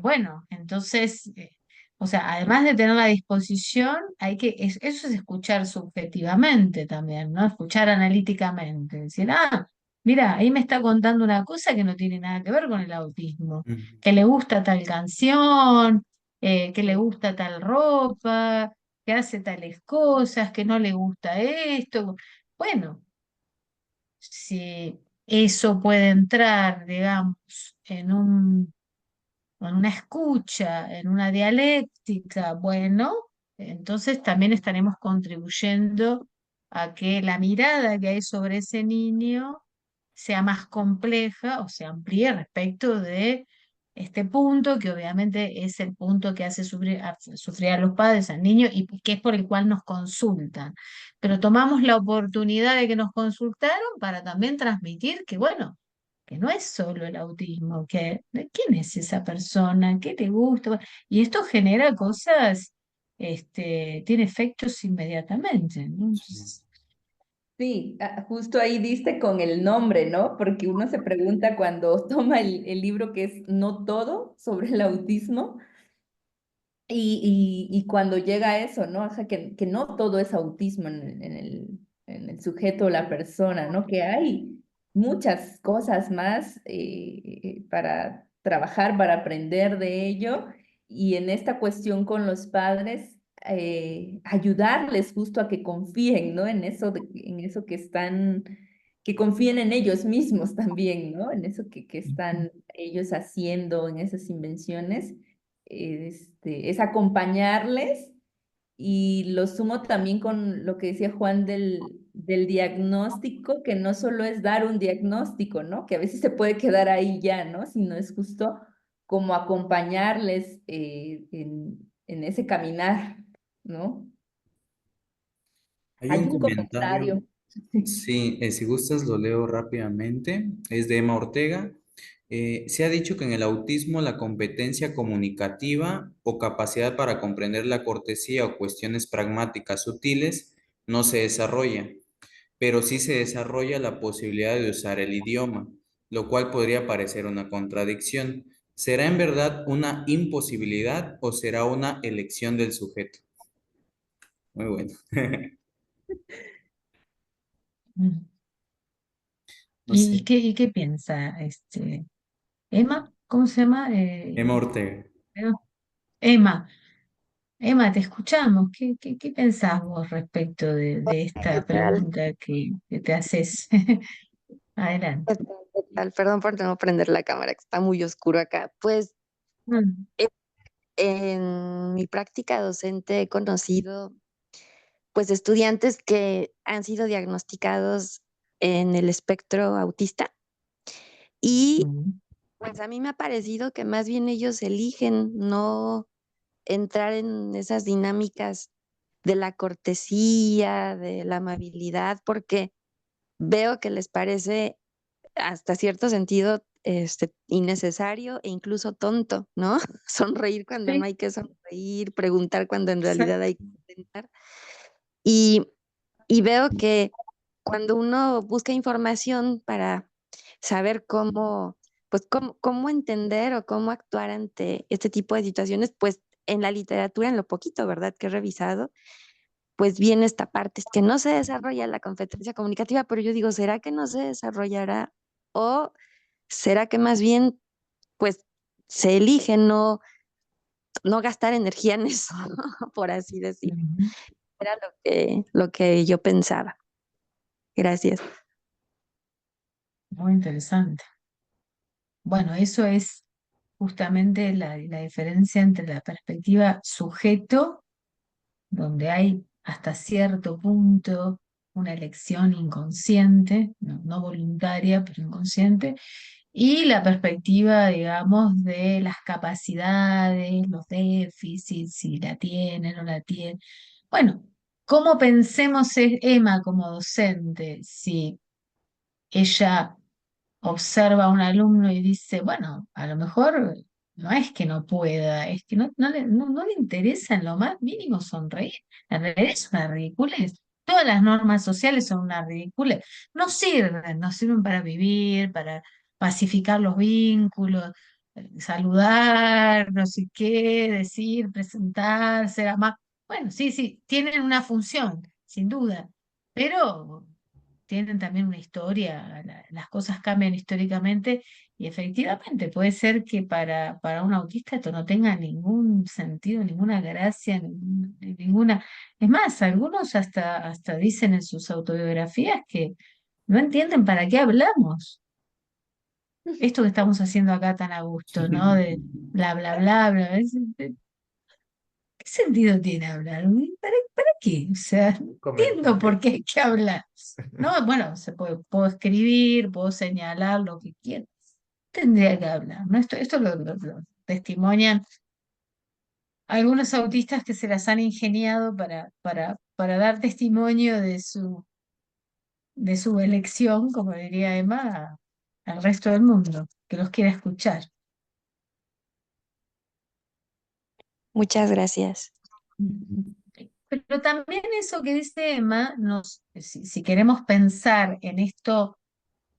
bueno, entonces, o sea, además de tener la disposición, eso es escuchar subjetivamente también, ¿no? Escuchar analíticamente, decir, ah, mira, ahí me está contando una cosa que no tiene nada que ver con el autismo, ujú, que le gusta tal canción, que le gusta tal ropa, que hace tales cosas, que no le gusta esto. Bueno, si eso puede entrar, digamos, en una escucha, en una dialéctica, bueno, entonces también estaremos contribuyendo a que la mirada que hay sobre ese niño sea más compleja o se amplíe respecto de este punto, que obviamente es el punto que hace sufrir a los padres, al niño, y que es por el cual nos consultan. Pero tomamos la oportunidad de que nos consultaron para también transmitir que, bueno, que no es solo el autismo, que de quién es esa persona, qué le gusta, bueno, y esto genera cosas, tiene efectos inmediatamente, ¿no? sí, Entonces, Sí, justo ahí diste con el nombre, ¿no? Porque uno se pregunta cuando toma el libro que es No todo sobre el autismo y cuando llega a eso, ¿no? O sea, que no todo es autismo en el sujeto o la persona, ¿no? Que hay muchas cosas más para trabajar, para aprender de ello y en esta cuestión con los padres, ayudarles justo a que confíen, ¿no? En eso que están, que confíen en ellos mismos también, ¿no? En eso que están ellos haciendo, en esas invenciones, es acompañarles y lo sumo también con lo que decía Juan del diagnóstico, que no solo es dar un diagnóstico, ¿no? Que a veces se puede quedar ahí ya, ¿no? Sino es justo como acompañarles en ese caminar, ¿no? Hay Hay un un comentario, comentario. sí, si gustas lo leo rápidamente, es de Emma Ortega. Se ha dicho que en el autismo la competencia comunicativa o capacidad para comprender la cortesía o cuestiones pragmáticas sutiles no se desarrolla, pero sí se desarrolla la posibilidad de usar el idioma, lo cual podría parecer una contradicción. ¿Será en verdad una imposibilidad o será una elección del sujeto? Muy bueno. Mm. No sé. Y qué piensa Emma? ¿Cómo se llama? Emma Ortega. Emma. Emma, te escuchamos. ¿Qué pensás vos respecto de ¿Qué esta tal? pregunta que te haces? Adelante. ¿Qué tal? Perdón por no prender la cámara, que está muy oscuro acá. Pues Mm, e- en mi práctica docente he conocido pues estudiantes que han sido diagnosticados en el espectro autista y mm, pues a mí me ha parecido que más bien ellos eligen no entrar en esas dinámicas de la cortesía, de la amabilidad, porque veo que les parece hasta cierto sentido innecesario e incluso tonto, ¿no? Sonreír cuando no sí, hay que sonreír, preguntar cuando en realidad exacto. hay que preguntar. Y, y veo que cuando uno busca información para saber cómo, pues cómo entender o cómo actuar ante este tipo de situaciones, pues en la literatura, en lo poquito, ¿verdad? Que he revisado, pues viene esta parte, es que no se desarrolla la competencia comunicativa, pero yo digo, ¿será que no se desarrollará? ¿O será que más bien, pues, se elige no gastar energía en eso, por así decir? Mm, Era lo que yo pensaba. Gracias. muy interesante. Bueno, eso es justamente la diferencia entre la perspectiva sujeto, donde hay hasta cierto punto una elección inconsciente, no voluntaria, pero inconsciente, y la perspectiva, digamos, de las capacidades, los déficits, si la tiene, no la tiene. Bueno, ¿cómo pensemos Emma como docente? Si ella observa a un alumno y dice, bueno, a lo mejor no es que no pueda, es que no le interesa en lo más mínimo sonreír. En realidad es una ridiculez. Todas las normas sociales son una ridiculez. No sirven para vivir, para pacificar los vínculos, saludar, no sé qué, decir, presentar, ser amable. Bueno, sí, sí, tienen una función, sin duda, pero tienen también una historia, las cosas cambian históricamente y efectivamente puede ser que para un autista esto no tenga ningún sentido, ninguna gracia, ninguna... Es más, algunos hasta dicen en sus autobiografías que no entienden para qué hablamos. Esto que estamos haciendo acá tan a gusto, ¿no? De bla, bla, bla, bla. ¿Qué sentido tiene hablar? ¿Para qué? O sea, no entiendo por Comentario. qué hay que hablar. No, bueno, puedo escribir, puedo señalar lo que quiera. Tendría que hablar, ¿no? Esto lo testimonian algunos autistas que se las han ingeniado para dar testimonio de su elección, como diría Emma, al resto del mundo, que los quiera escuchar. Muchas gracias. Pero también eso que dice Emma, si queremos pensar en esto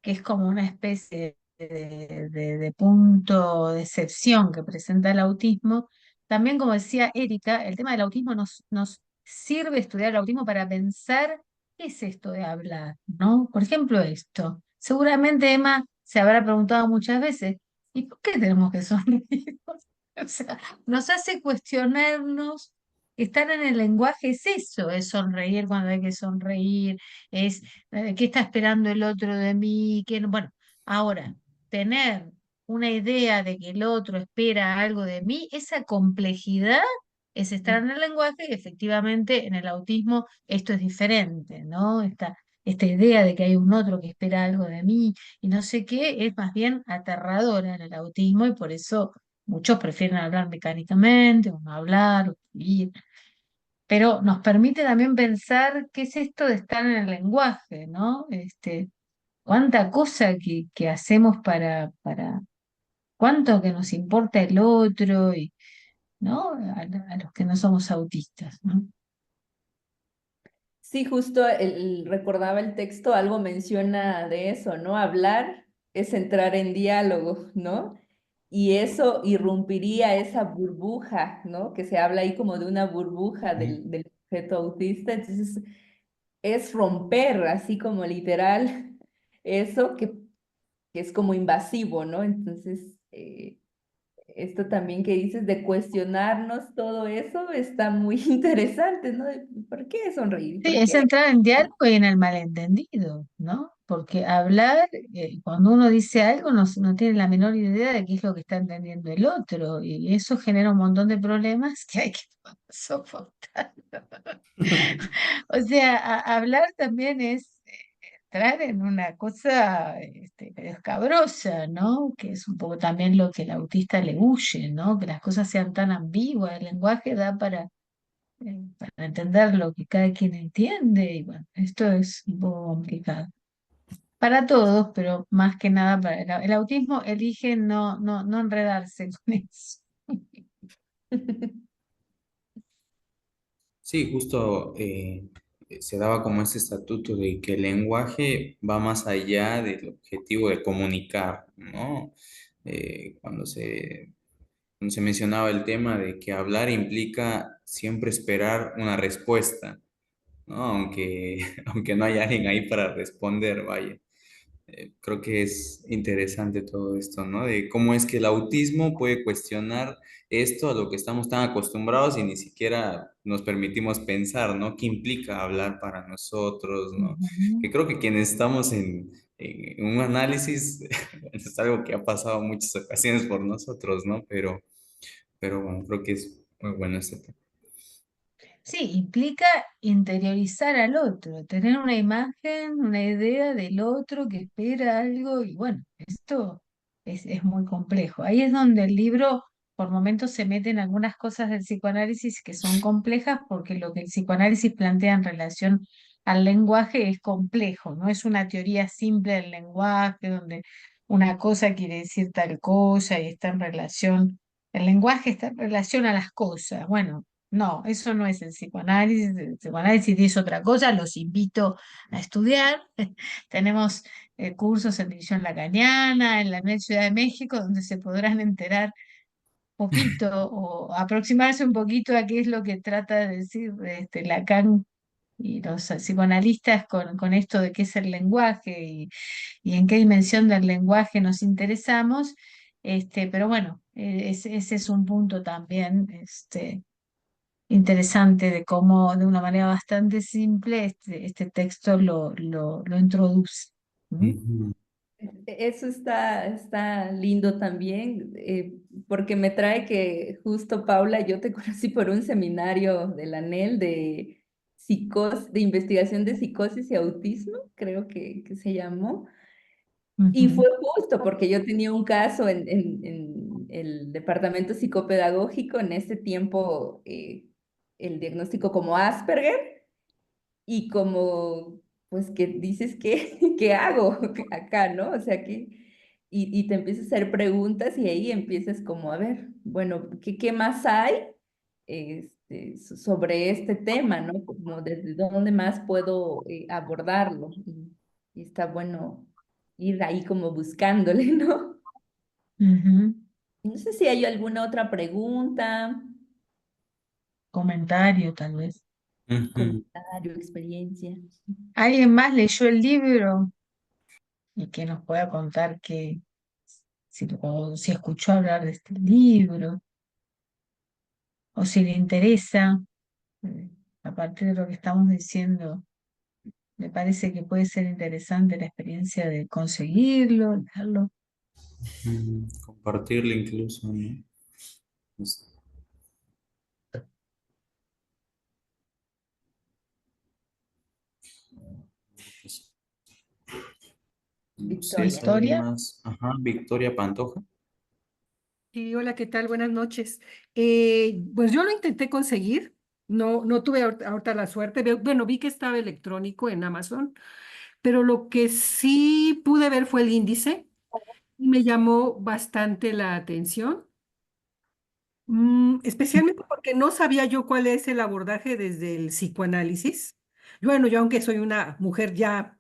que es como una especie de punto de excepción que presenta el autismo, también como decía Erika, el tema del autismo nos sirve estudiar el autismo para pensar qué es esto de hablar, ¿no? Por ejemplo, esto. Seguramente Emma se habrá preguntado muchas veces, ¿y por qué tenemos que sonreír? O sea, nos hace cuestionarnos que estar en el lenguaje es eso, es sonreír cuando hay que sonreír, es qué está esperando el otro de mí, bueno, ahora, tener una idea de que el otro espera algo de mí, esa complejidad es estar en el lenguaje y efectivamente en el autismo esto es diferente, ¿no? Esta idea de que hay un otro que espera algo de mí y no sé qué, es más bien aterradora en el autismo y por eso muchos prefieren hablar mecánicamente, o no hablar, o escribir, pero nos permite también pensar qué es esto de estar en el lenguaje, ¿no? Cuánta cosa que hacemos para cuánto que nos importa el otro, y, ¿no? A los que no somos autistas, ¿no? Sí, justo recordaba el texto, algo menciona de eso, ¿no? Hablar es entrar en diálogo, ¿no? Y eso irrumpiría esa burbuja, ¿no? Que se habla ahí como de una burbuja del sujeto autista. Entonces, es romper, así como literal, eso que es como invasivo, ¿no? Entonces, esto también que dices de cuestionarnos todo eso está muy interesante, ¿no? ¿Por qué sonreír? Sí, ¿Por es qué? entrar en diálogo y en el malentendido, ¿no? Porque hablar, cuando uno dice algo, no tiene la menor idea de qué es lo que está entendiendo el otro, y eso genera un montón de problemas que hay que soportar. O sea, hablar también es entrar en una cosa medio escabrosa, ¿no? Que es un poco también lo que el autista le huye, ¿no? Que las cosas sean tan ambiguas, el lenguaje da para entender lo que cada quien entiende, y bueno, esto es un poco complicado. Para todos, pero más que nada para el autismo elige no enredarse con eso. Sí, justo se daba como ese estatuto de que el lenguaje va más allá del objetivo de comunicar, ¿no? Cuando se mencionaba el tema de que hablar implica siempre esperar una respuesta, ¿no? Aunque no haya alguien ahí para responder, vaya. Creo que es interesante todo esto, ¿no? De cómo es que el autismo puede cuestionar esto a lo que estamos tan acostumbrados y ni siquiera nos permitimos pensar, ¿no? ¿Qué implica hablar para nosotros, ¿no? Ujú. Que creo que quienes estamos en un análisis, es algo que ha pasado muchas ocasiones por nosotros, ¿no? Pero bueno, creo que es muy bueno este tema. Sí, implica interiorizar al otro, tener una imagen, una idea del otro que espera algo, y bueno, esto es muy complejo. Ahí es donde el libro por momentos se mete en algunas cosas del psicoanálisis que son complejas, porque lo que el psicoanálisis plantea en relación al lenguaje es complejo, no es una teoría simple del lenguaje donde una cosa quiere decir tal cosa y está en relación, el lenguaje está en relación a las cosas. Bueno, no, eso no es el psicoanálisis es otra cosa, los invito a estudiar. Tenemos cursos en división lacaniana, en la NET Ciudad de México, donde se podrán enterar poquito o aproximarse un poquito a qué es lo que trata de decir Lacan y los psicoanalistas con esto de qué es el lenguaje, y en qué dimensión del lenguaje nos interesamos. Pero bueno, ese es un punto también. Interesante de cómo de una manera bastante simple este texto lo introduce. ¿Mm? Ujú. Eso está lindo también, porque me trae que justo, Paula, yo te conocí por un seminario de la ANEL de investigación de psicosis y autismo, creo que se llamó. Y Ujú, fue justo porque yo tenía un caso en el departamento psicopedagógico, en ese tiempo el diagnóstico como Asperger, y como, pues, que dices, ¿qué, qué hago acá, no? O sea, que, y te empiezas a hacer preguntas y ahí empiezas como a ver, bueno, ¿qué más hay sobre este tema, ¿no? Como desde dónde más puedo abordarlo. Y está bueno ir ahí como buscándole, ¿no? ujú. No sé si hay alguna otra pregunta, Comentario, tal vez. Ujú. comentario, experiencia. ¿Alguien más leyó el libro y que nos pueda contar si escuchó hablar de este libro? o si le interesa, a partir de lo que estamos diciendo, me parece que puede ser interesante la experiencia de conseguirlo, leerlo. Compartirlo incluso, ¿no? Es- es- no sé, Victoria. saber Victoria. más. Ajá, Victoria Pantoja. Sí, hola, ¿qué tal? Buenas noches. Pues yo lo intenté conseguir, no tuve ahorita la suerte. Bueno, vi que estaba electrónico en Amazon, pero lo que sí pude ver fue el índice y me llamó bastante la atención. Especialmente porque no sabía yo cuál es el abordaje desde el psicoanálisis. Bueno, yo aunque soy una mujer ya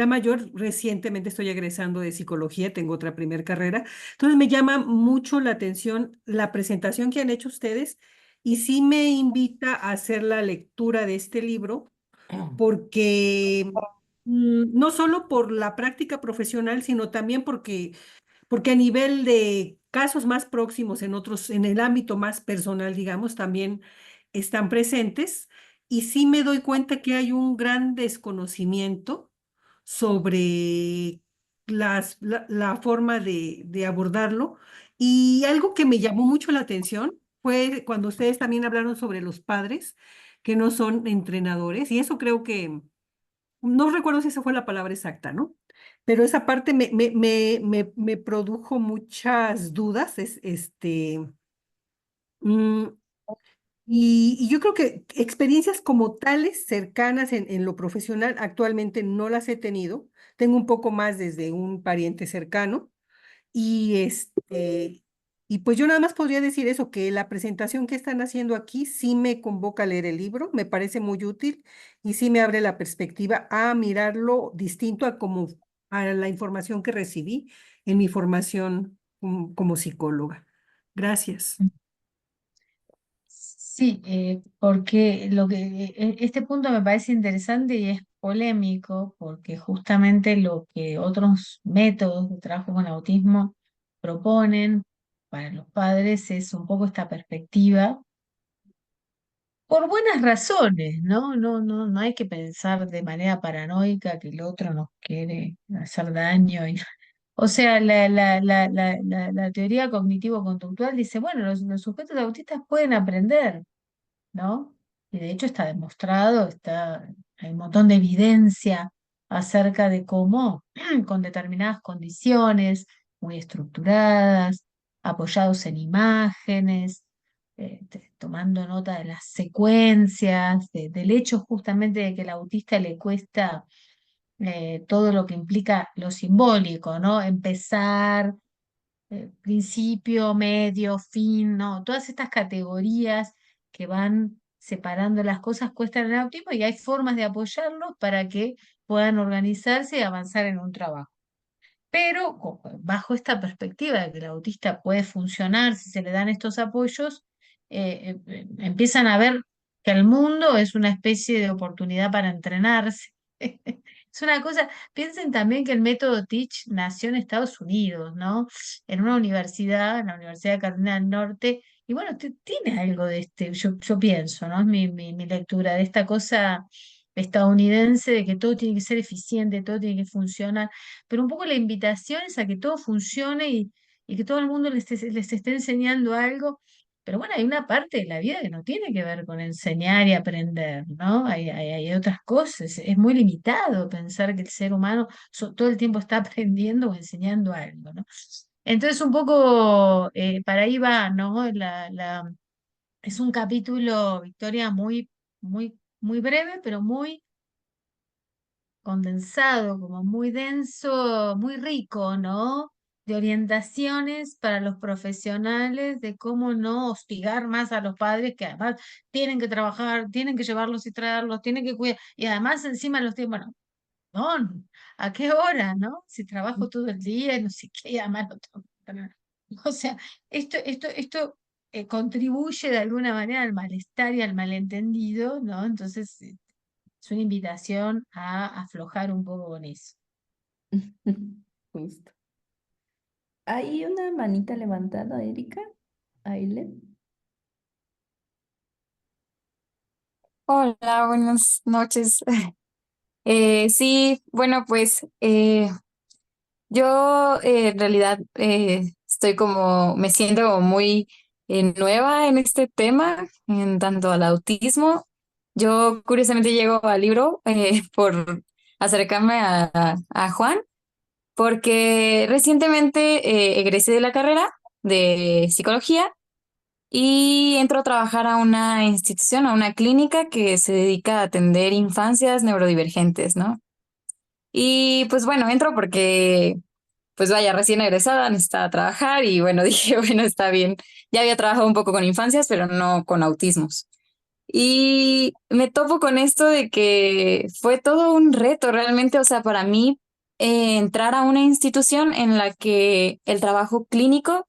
mayor, recientemente estoy egresando de psicología, tengo otra primer carrera. Entonces me llama mucho la atención la presentación que han hecho ustedes y sí me invita a hacer la lectura de este libro porque no solo por la práctica profesional, sino también porque a nivel de casos más próximos en otros, en el ámbito más personal, digamos, también están presentes. Y sí me doy cuenta que hay un gran desconocimiento sobre la forma de abordarlo. Y algo que me llamó mucho la atención fue cuando ustedes también hablaron sobre los padres que no son entrenadores. Y eso creo que no recuerdo si esa fue la palabra exacta, ¿no? Pero esa parte me produjo muchas dudas, mm, y yo creo que experiencias como tales, cercanas en lo profesional, actualmente no las he tenido. Tengo un poco más desde un pariente cercano, y y pues yo nada más podría decir eso, que la presentación que están haciendo aquí sí me convoca a leer el libro, me parece muy útil y sí me abre la perspectiva a mirarlo distinto a como a la información que recibí en mi formación como psicóloga. Gracias. Sí, porque este punto me parece interesante y es polémico, porque justamente lo que otros métodos de trabajo con autismo proponen para los padres es un poco esta perspectiva, por buenas razones, ¿no? No hay que pensar de manera paranoica que el otro nos quiere hacer daño. O sea, la teoría cognitivo-conductual dice, bueno, los sujetos autistas pueden aprender, ¿no? Y de hecho está demostrado, hay un montón de evidencia acerca de cómo con determinadas condiciones muy estructuradas, apoyados en imágenes, tomando nota de las secuencias, del hecho justamente de que al autista le cuesta todo lo que implica lo simbólico, ¿no? Empezar, principio, medio, fin, ¿no? Todas estas categorías que van separando las cosas cuestan el autismo y hay formas de apoyarlos para que puedan organizarse y avanzar en un trabajo. Pero bajo esta perspectiva de que el autista puede funcionar si se le dan estos apoyos, empiezan a ver que el mundo es una especie de oportunidad para entrenarse. Es una cosa, piensen también que el método Teach nació en Estados Unidos, ¿no? En una universidad, en la Universidad de Carolina del Norte, y bueno, tiene algo de yo pienso, ¿no? Es mi lectura de esta cosa estadounidense de que todo tiene que ser eficiente, todo tiene que funcionar, pero un poco la invitación es a que todo funcione y que todo el mundo les esté enseñando algo. Pero bueno, hay una parte de la vida que no tiene que ver con enseñar y aprender, ¿no? Hay otras cosas. Es muy limitado pensar que el ser humano todo el tiempo está aprendiendo o enseñando algo, ¿no? Entonces, un poco para ahí va, ¿no? Es un capítulo, Victoria, muy breve, pero muy condensado, como muy denso, muy rico, ¿no? De orientaciones para los profesionales de cómo no hostigar más a los padres que además tienen que trabajar, tienen que llevarlos y traerlos, tienen que cuidar, y además encima los tienen, bueno, no, ¿a qué hora, no? Si trabajo todo el día y no sé qué, y además lo tengo que tener. O sea, esto contribuye de alguna manera al malestar y al malentendido, ¿no? Entonces, es una invitación a aflojar un poco con eso. Justo. Hay una manita levantada, Erika. Aile. Hola, buenas noches. Sí, bueno, pues yo en realidad estoy como, me siento como muy nueva en este tema, en tanto al autismo. Yo curiosamente llego al libro por acercarme a Juan, porque recientemente egresé de la carrera de psicología y entro a trabajar a una institución, a una clínica que se dedica a atender infancias neurodivergentes, ¿no? Y pues bueno, entro porque, pues vaya, recién egresada, necesitaba trabajar y bueno, dije, bueno, está bien. Ya había trabajado un poco con infancias, pero no con autismos. Y me topo con esto de que fue todo un reto realmente, o sea, para mí entrar a una institución en la que el trabajo clínico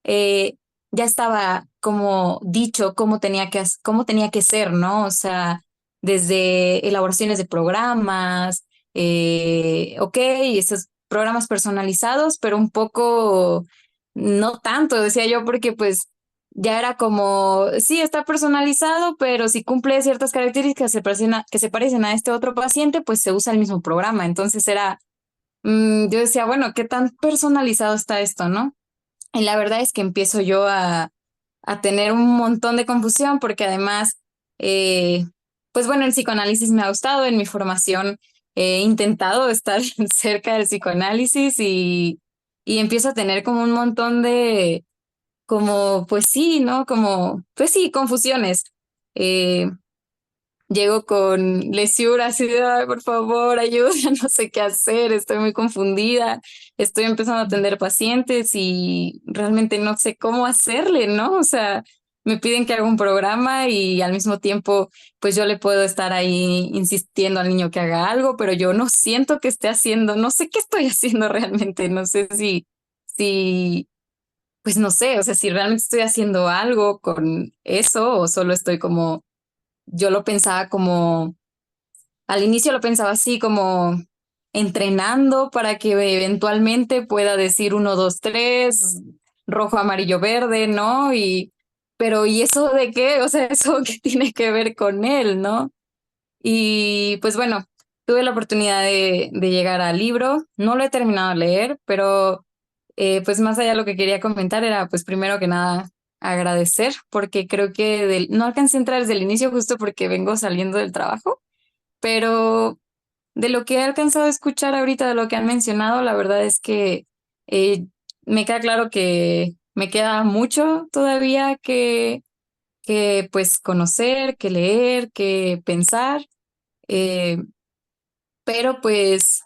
eh, ya estaba como dicho cómo tenía que ser, ¿no? O sea, desde elaboraciones de programas, ok, esos programas personalizados, pero un poco no tanto, decía yo, porque pues ya era como, sí, está personalizado, pero si cumple ciertas características que se parecen a este otro paciente, pues se usa el mismo programa. Entonces era, yo decía, bueno, ¿qué tan personalizado está esto, no? Y la verdad es que empiezo yo a tener un montón de confusión porque además, eh, pues bueno, el psicoanálisis me ha gustado, en mi formación he intentado estar cerca del psicoanálisis y empiezo a tener como un montón de, como, pues sí, ¿no? Como, pues sí, confusiones. Eh, Llego con lesiura, así de, "Ay, por favor, ayuda, no sé qué hacer, estoy muy confundida, estoy empezando a atender pacientes y realmente no sé cómo hacerle, ¿no? O sea, me piden que haga un programa y al mismo tiempo, pues yo le puedo estar ahí insistiendo al niño que haga algo, pero yo no siento que esté haciendo, no sé qué estoy haciendo realmente, no sé si, pues no sé, o sea, si realmente estoy haciendo algo con eso o solo estoy como yo lo pensaba como, al inicio lo pensaba así como entrenando para que eventualmente pueda decir 1, 2, 3, rojo, amarillo, verde, ¿no? Pero ¿y eso de qué? O sea, ¿eso qué tiene que ver con él, no? Y pues bueno, tuve la oportunidad de llegar al libro, no lo he terminado de leer, pero pues más allá de lo que quería comentar era pues primero que nada agradecer, porque creo que no alcancé a entrar desde el inicio justo porque vengo saliendo del trabajo, pero de lo que he alcanzado a escuchar ahorita, de lo que han mencionado, la verdad es que eh, me queda claro que me queda mucho todavía que pues conocer, que leer, que pensar, eh, pero pues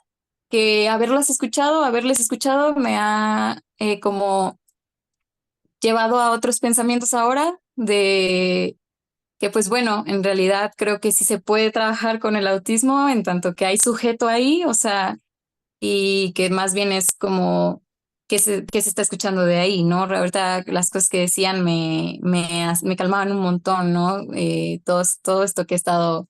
que haberles escuchado me ha como llevado a otros pensamientos ahora de que pues bueno, en realidad creo que sí se puede trabajar con el autismo en tanto que hay sujeto ahí, o sea, y que más bien es como que se está escuchando de ahí, ¿no? Ahorita las cosas que decían me calmaban un montón, ¿no? Todo esto que he estado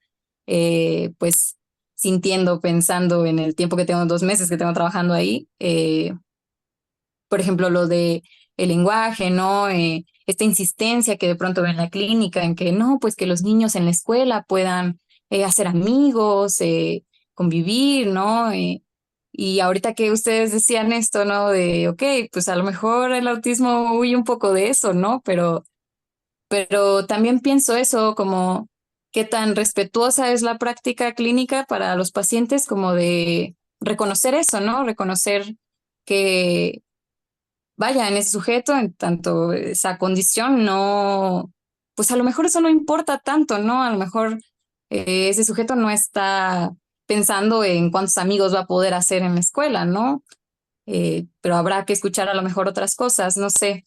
pues sintiendo, pensando en el tiempo que tengo, 2 meses que tengo trabajando ahí, por ejemplo, lo de el lenguaje, ¿no? Esta insistencia que de pronto ve en la clínica en que no, pues que los niños en la escuela puedan hacer amigos, convivir, ¿no? Y ahorita que ustedes decían esto, ¿no? De, ok, pues a lo mejor el autismo huye un poco de eso, ¿no? Pero también pienso eso como qué tan respetuosa es la práctica clínica para los pacientes, como de reconocer eso, ¿no? Reconocer que vaya, en ese sujeto, en tanto esa condición, no, pues a lo mejor eso no importa tanto, ¿no? A lo mejor ese sujeto no está pensando en cuántos amigos va a poder hacer en la escuela, ¿no? Pero habrá que escuchar a lo mejor otras cosas, no sé.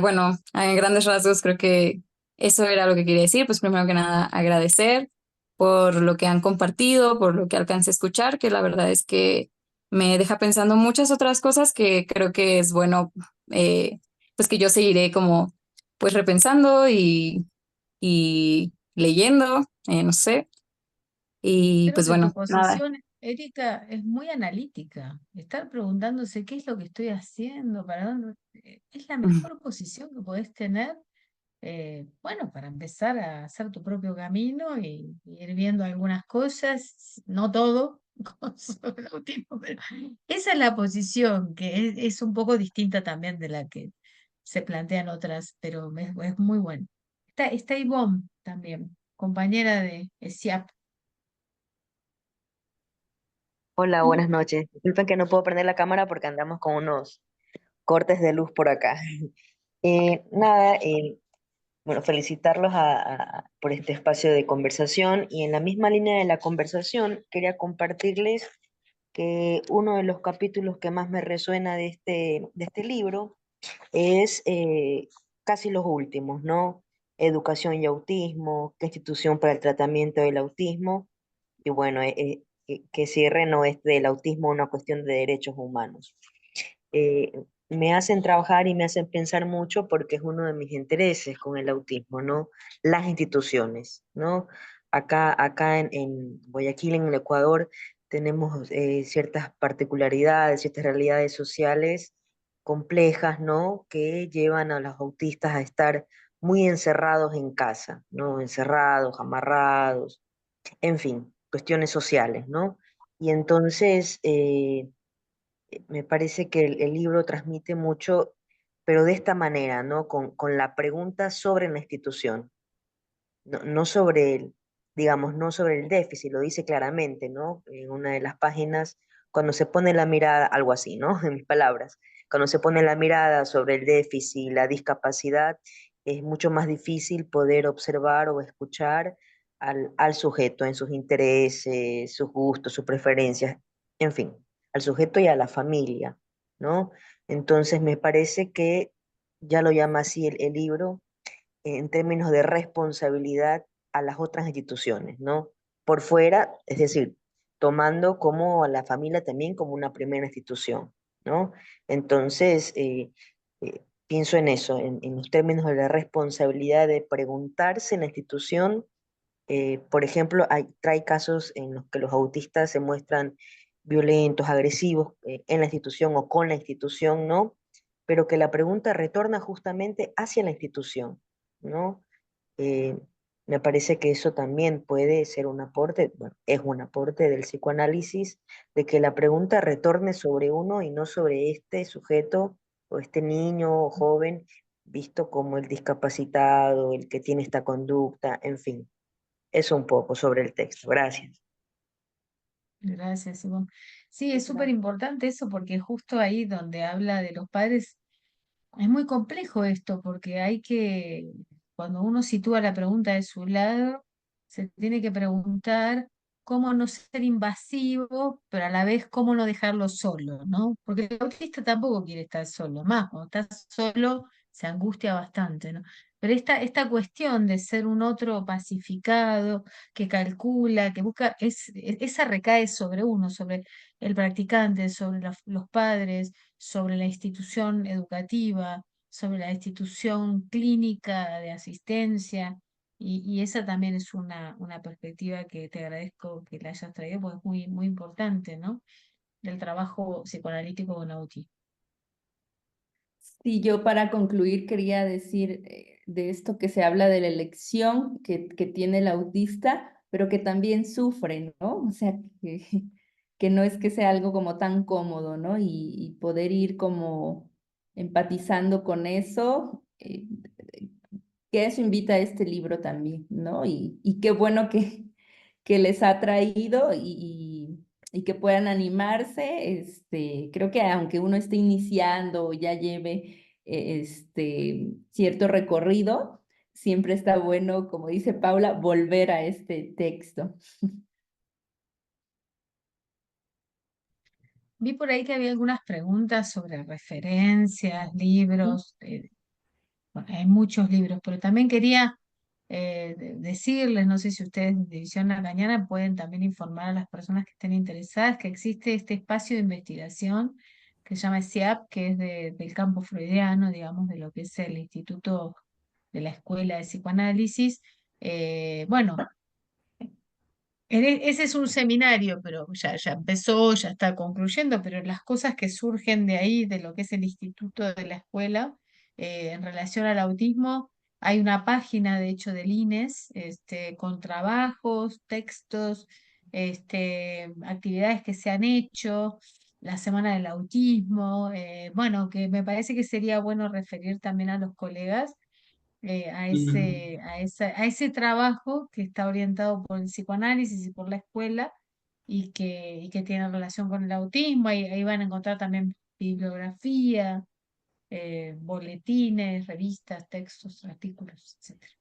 Bueno, en grandes rasgos creo que eso era lo que quería decir. Pues primero que nada agradecer por lo que han compartido, por lo que alcancé a escuchar, que la verdad es que me deja pensando muchas otras cosas que creo que es bueno, pues que yo seguiré como pues repensando y leyendo, no sé. Y Creo pues que tu bueno, nada. posición, Erika, es muy analítica. Estar preguntándose qué es lo que estoy haciendo, para dónde, es la mejor posición que podés tener bueno, para empezar a hacer tu propio camino y ir viendo algunas cosas, no todo sobre el autismo, pero esa es la posición, que es un poco distinta también de la que se plantean otras, pero es muy bueno. Está Ivonne también, compañera de SIAP. Hola, buenas noches. Disculpen que no puedo prender la cámara porque andamos con unos cortes de luz por acá. Nada, bueno, felicitarlos por este espacio de conversación y en la misma línea de la conversación quería compartirles que uno de los capítulos que más me resuena de este libro es casi los últimos, ¿no? Educación y autismo, qué institución para el tratamiento del autismo y bueno, que cierre no es del autismo una cuestión de derechos humanos. Eh, Me hacen trabajar y me hacen pensar mucho porque es uno de mis intereses con el autismo, ¿no? Las instituciones, ¿no? Acá en Guayaquil, en el Ecuador, tenemos ciertas particularidades, ciertas realidades sociales complejas, ¿no? Que llevan a los autistas a estar muy encerrados en casa, ¿no? Encerrados, amarrados, en fin, cuestiones sociales, ¿no? Y entonces me parece que el libro transmite mucho, pero de esta manera, ¿no? Con la pregunta sobre la institución, no sobre el, digamos, no sobre el déficit, lo dice claramente, ¿no? En una de las páginas, cuando se pone la mirada, algo así, ¿no? En mis palabras, cuando se pone la mirada sobre el déficit y la discapacidad, es mucho más difícil poder observar o escuchar al sujeto en sus intereses, sus gustos, sus preferencias, en fin, al sujeto y a la familia, ¿no? Entonces me parece que ya lo llama así el libro en términos de responsabilidad a las otras instituciones, ¿no? Por fuera, es decir, tomando como a la familia también como una primera institución, ¿no? Entonces, pienso en eso, en los términos de la responsabilidad de preguntarse en la institución. Por ejemplo, trae casos en los que los autistas se muestran violentos, agresivos en la institución o con la institución, ¿no? Pero que la pregunta retorna justamente hacia la institución, ¿no? Eh, Me parece que eso también puede ser un aporte, bueno, es un aporte del psicoanálisis, de que la pregunta retorne sobre uno y no sobre este sujeto o este niño o joven visto como el discapacitado, el que tiene esta conducta, en fin. Eso un poco sobre el texto. Gracias. Gracias, Ivonne. Sí, es súper importante eso porque justo ahí donde habla de los padres, es muy complejo esto porque hay que, cuando uno sitúa la pregunta de su lado, se tiene que preguntar cómo no ser invasivo, pero a la vez cómo no dejarlo solo, ¿no? Porque el autista tampoco quiere estar solo, más, cuando está solo se angustia bastante, ¿no? Pero esta cuestión de ser un otro pacificado, que calcula, que busca, esa recae sobre uno, sobre el practicante, sobre los padres, sobre la institución educativa, sobre la institución clínica de asistencia, y esa también es una perspectiva que te agradezco que la hayas traído, porque es muy, muy importante, ¿no? Del trabajo psicoanalítico con autismo. Sí, yo para concluir quería decir de esto que se habla de la elección que tiene el autista, pero que también sufre, ¿no? O sea, que no es que sea algo como tan cómodo, ¿no? Y poder ir como empatizando con eso, que eso invita a este libro también, ¿no? Y qué bueno que les ha traído y que puedan animarse. Creo que aunque uno esté iniciando o ya lleve cierto recorrido, siempre está bueno, como dice Paula, volver a este texto. Vi por ahí que había algunas preguntas sobre referencias, libros. Bueno, hay muchos libros, pero también quería decirles, no sé si ustedes de División La Cañana pueden también informar a las personas que estén interesadas que existe este espacio de investigación que se llama SIAP, que es del campo freudiano, digamos, de lo que es el Instituto de la Escuela de Psicoanálisis. Bueno, ese es un seminario, pero ya empezó, ya está concluyendo, pero las cosas que surgen de ahí, de lo que es el instituto de la escuela, en relación al autismo, Hay una página, de hecho, del INES, con trabajos, textos, actividades que se han hecho, la Semana del Autismo, bueno, que me parece que sería bueno referir también a los colegas Mm. a ese trabajo que está orientado por el psicoanálisis y por la escuela y que tiene relación con el autismo. Ahí van a encontrar también bibliografía, boletines, revistas, textos, artículos, etcétera.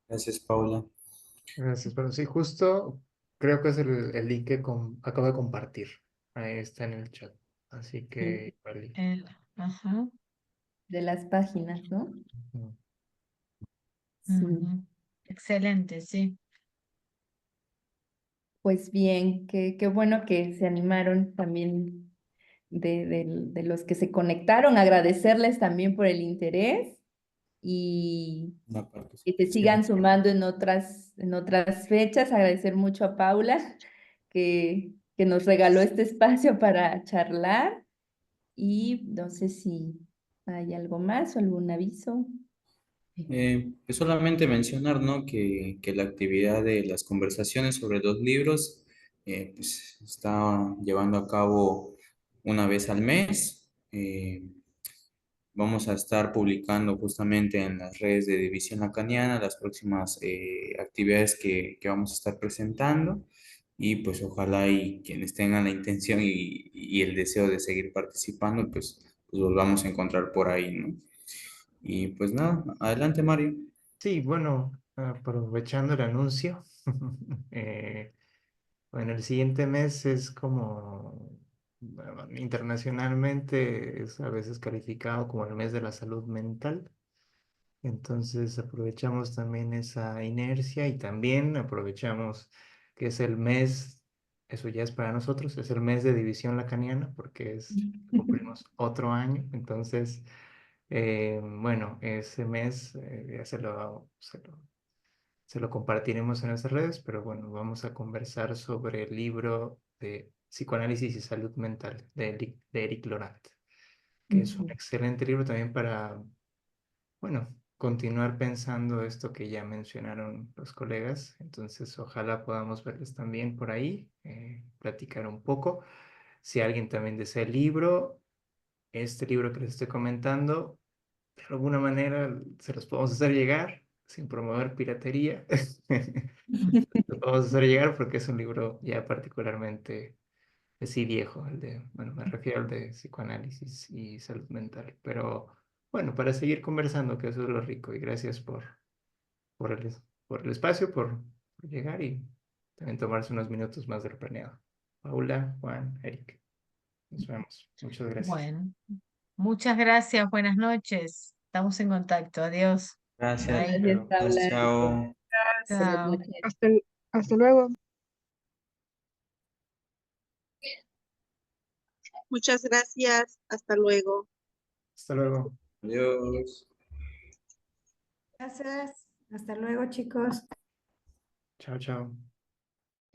Gracias, Paula. Gracias, pero sí, justo creo que es el link que acabo de compartir. Ahí está en el chat. Así que, vale. Ajá. De las páginas, ¿no? Ujú. Sí. Ujú. Excelente, sí. Pues bien, qué bueno que se animaron también de los que se conectaron, agradecerles también por el interés y Una que se participación. sigan sumando en otras fechas. Agradecer mucho a Paula que nos regaló este espacio para charlar y no sé si hay algo más o algún aviso. Pues solamente mencionar, ¿no? que la actividad de las conversaciones sobre los libros pues, se está llevando a cabo una vez al mes. Vamos a estar publicando justamente en las redes de División Lacaniana las próximas actividades que vamos a estar presentando y pues ojalá y quienes tengan la intención y el deseo de seguir participando, pues volvamos a encontrar por ahí, ¿no? Y pues nada, adelante Mario. Sí, bueno, aprovechando el anuncio, bueno, el siguiente mes es como, bueno, internacionalmente es a veces calificado como el mes de la salud mental. Entonces aprovechamos también esa inercia y también aprovechamos que es el mes, eso ya es para nosotros, es el mes de división lacaniana porque cumplimos otro año. Entonces, bueno, ese mes ya se lo compartiremos en nuestras redes, pero bueno, vamos a conversar sobre el libro de Psicoanálisis y Salud Mental de Eric Laurent, que es un Ujú. excelente libro también para, bueno, continuar pensando esto que ya mencionaron los colegas. Entonces, ojalá podamos verles también por ahí, platicar un poco. Si alguien también desea el libro, este libro que les estoy comentando, de alguna manera se los podemos hacer llegar sin promover piratería. Lo podemos hacer llegar porque es un libro ya particularmente sí viejo, bueno, me refiero al de psicoanálisis y salud mental, pero bueno, para seguir conversando, que eso es lo rico, y gracias por por el espacio, por llegar y también tomarse unos minutos más de lo planeado. Paula, Juan, Eric, nos vemos. Muchas gracias. Bueno, muchas gracias, buenas noches. Estamos en contacto. Adiós. Gracias, Bye. Gracias, gracias, Paula. chao. Buenas Chao. noches. Hasta luego. Muchas gracias. Hasta luego. Hasta luego. Adiós. Gracias. Hasta luego, chicos. Chao, chao.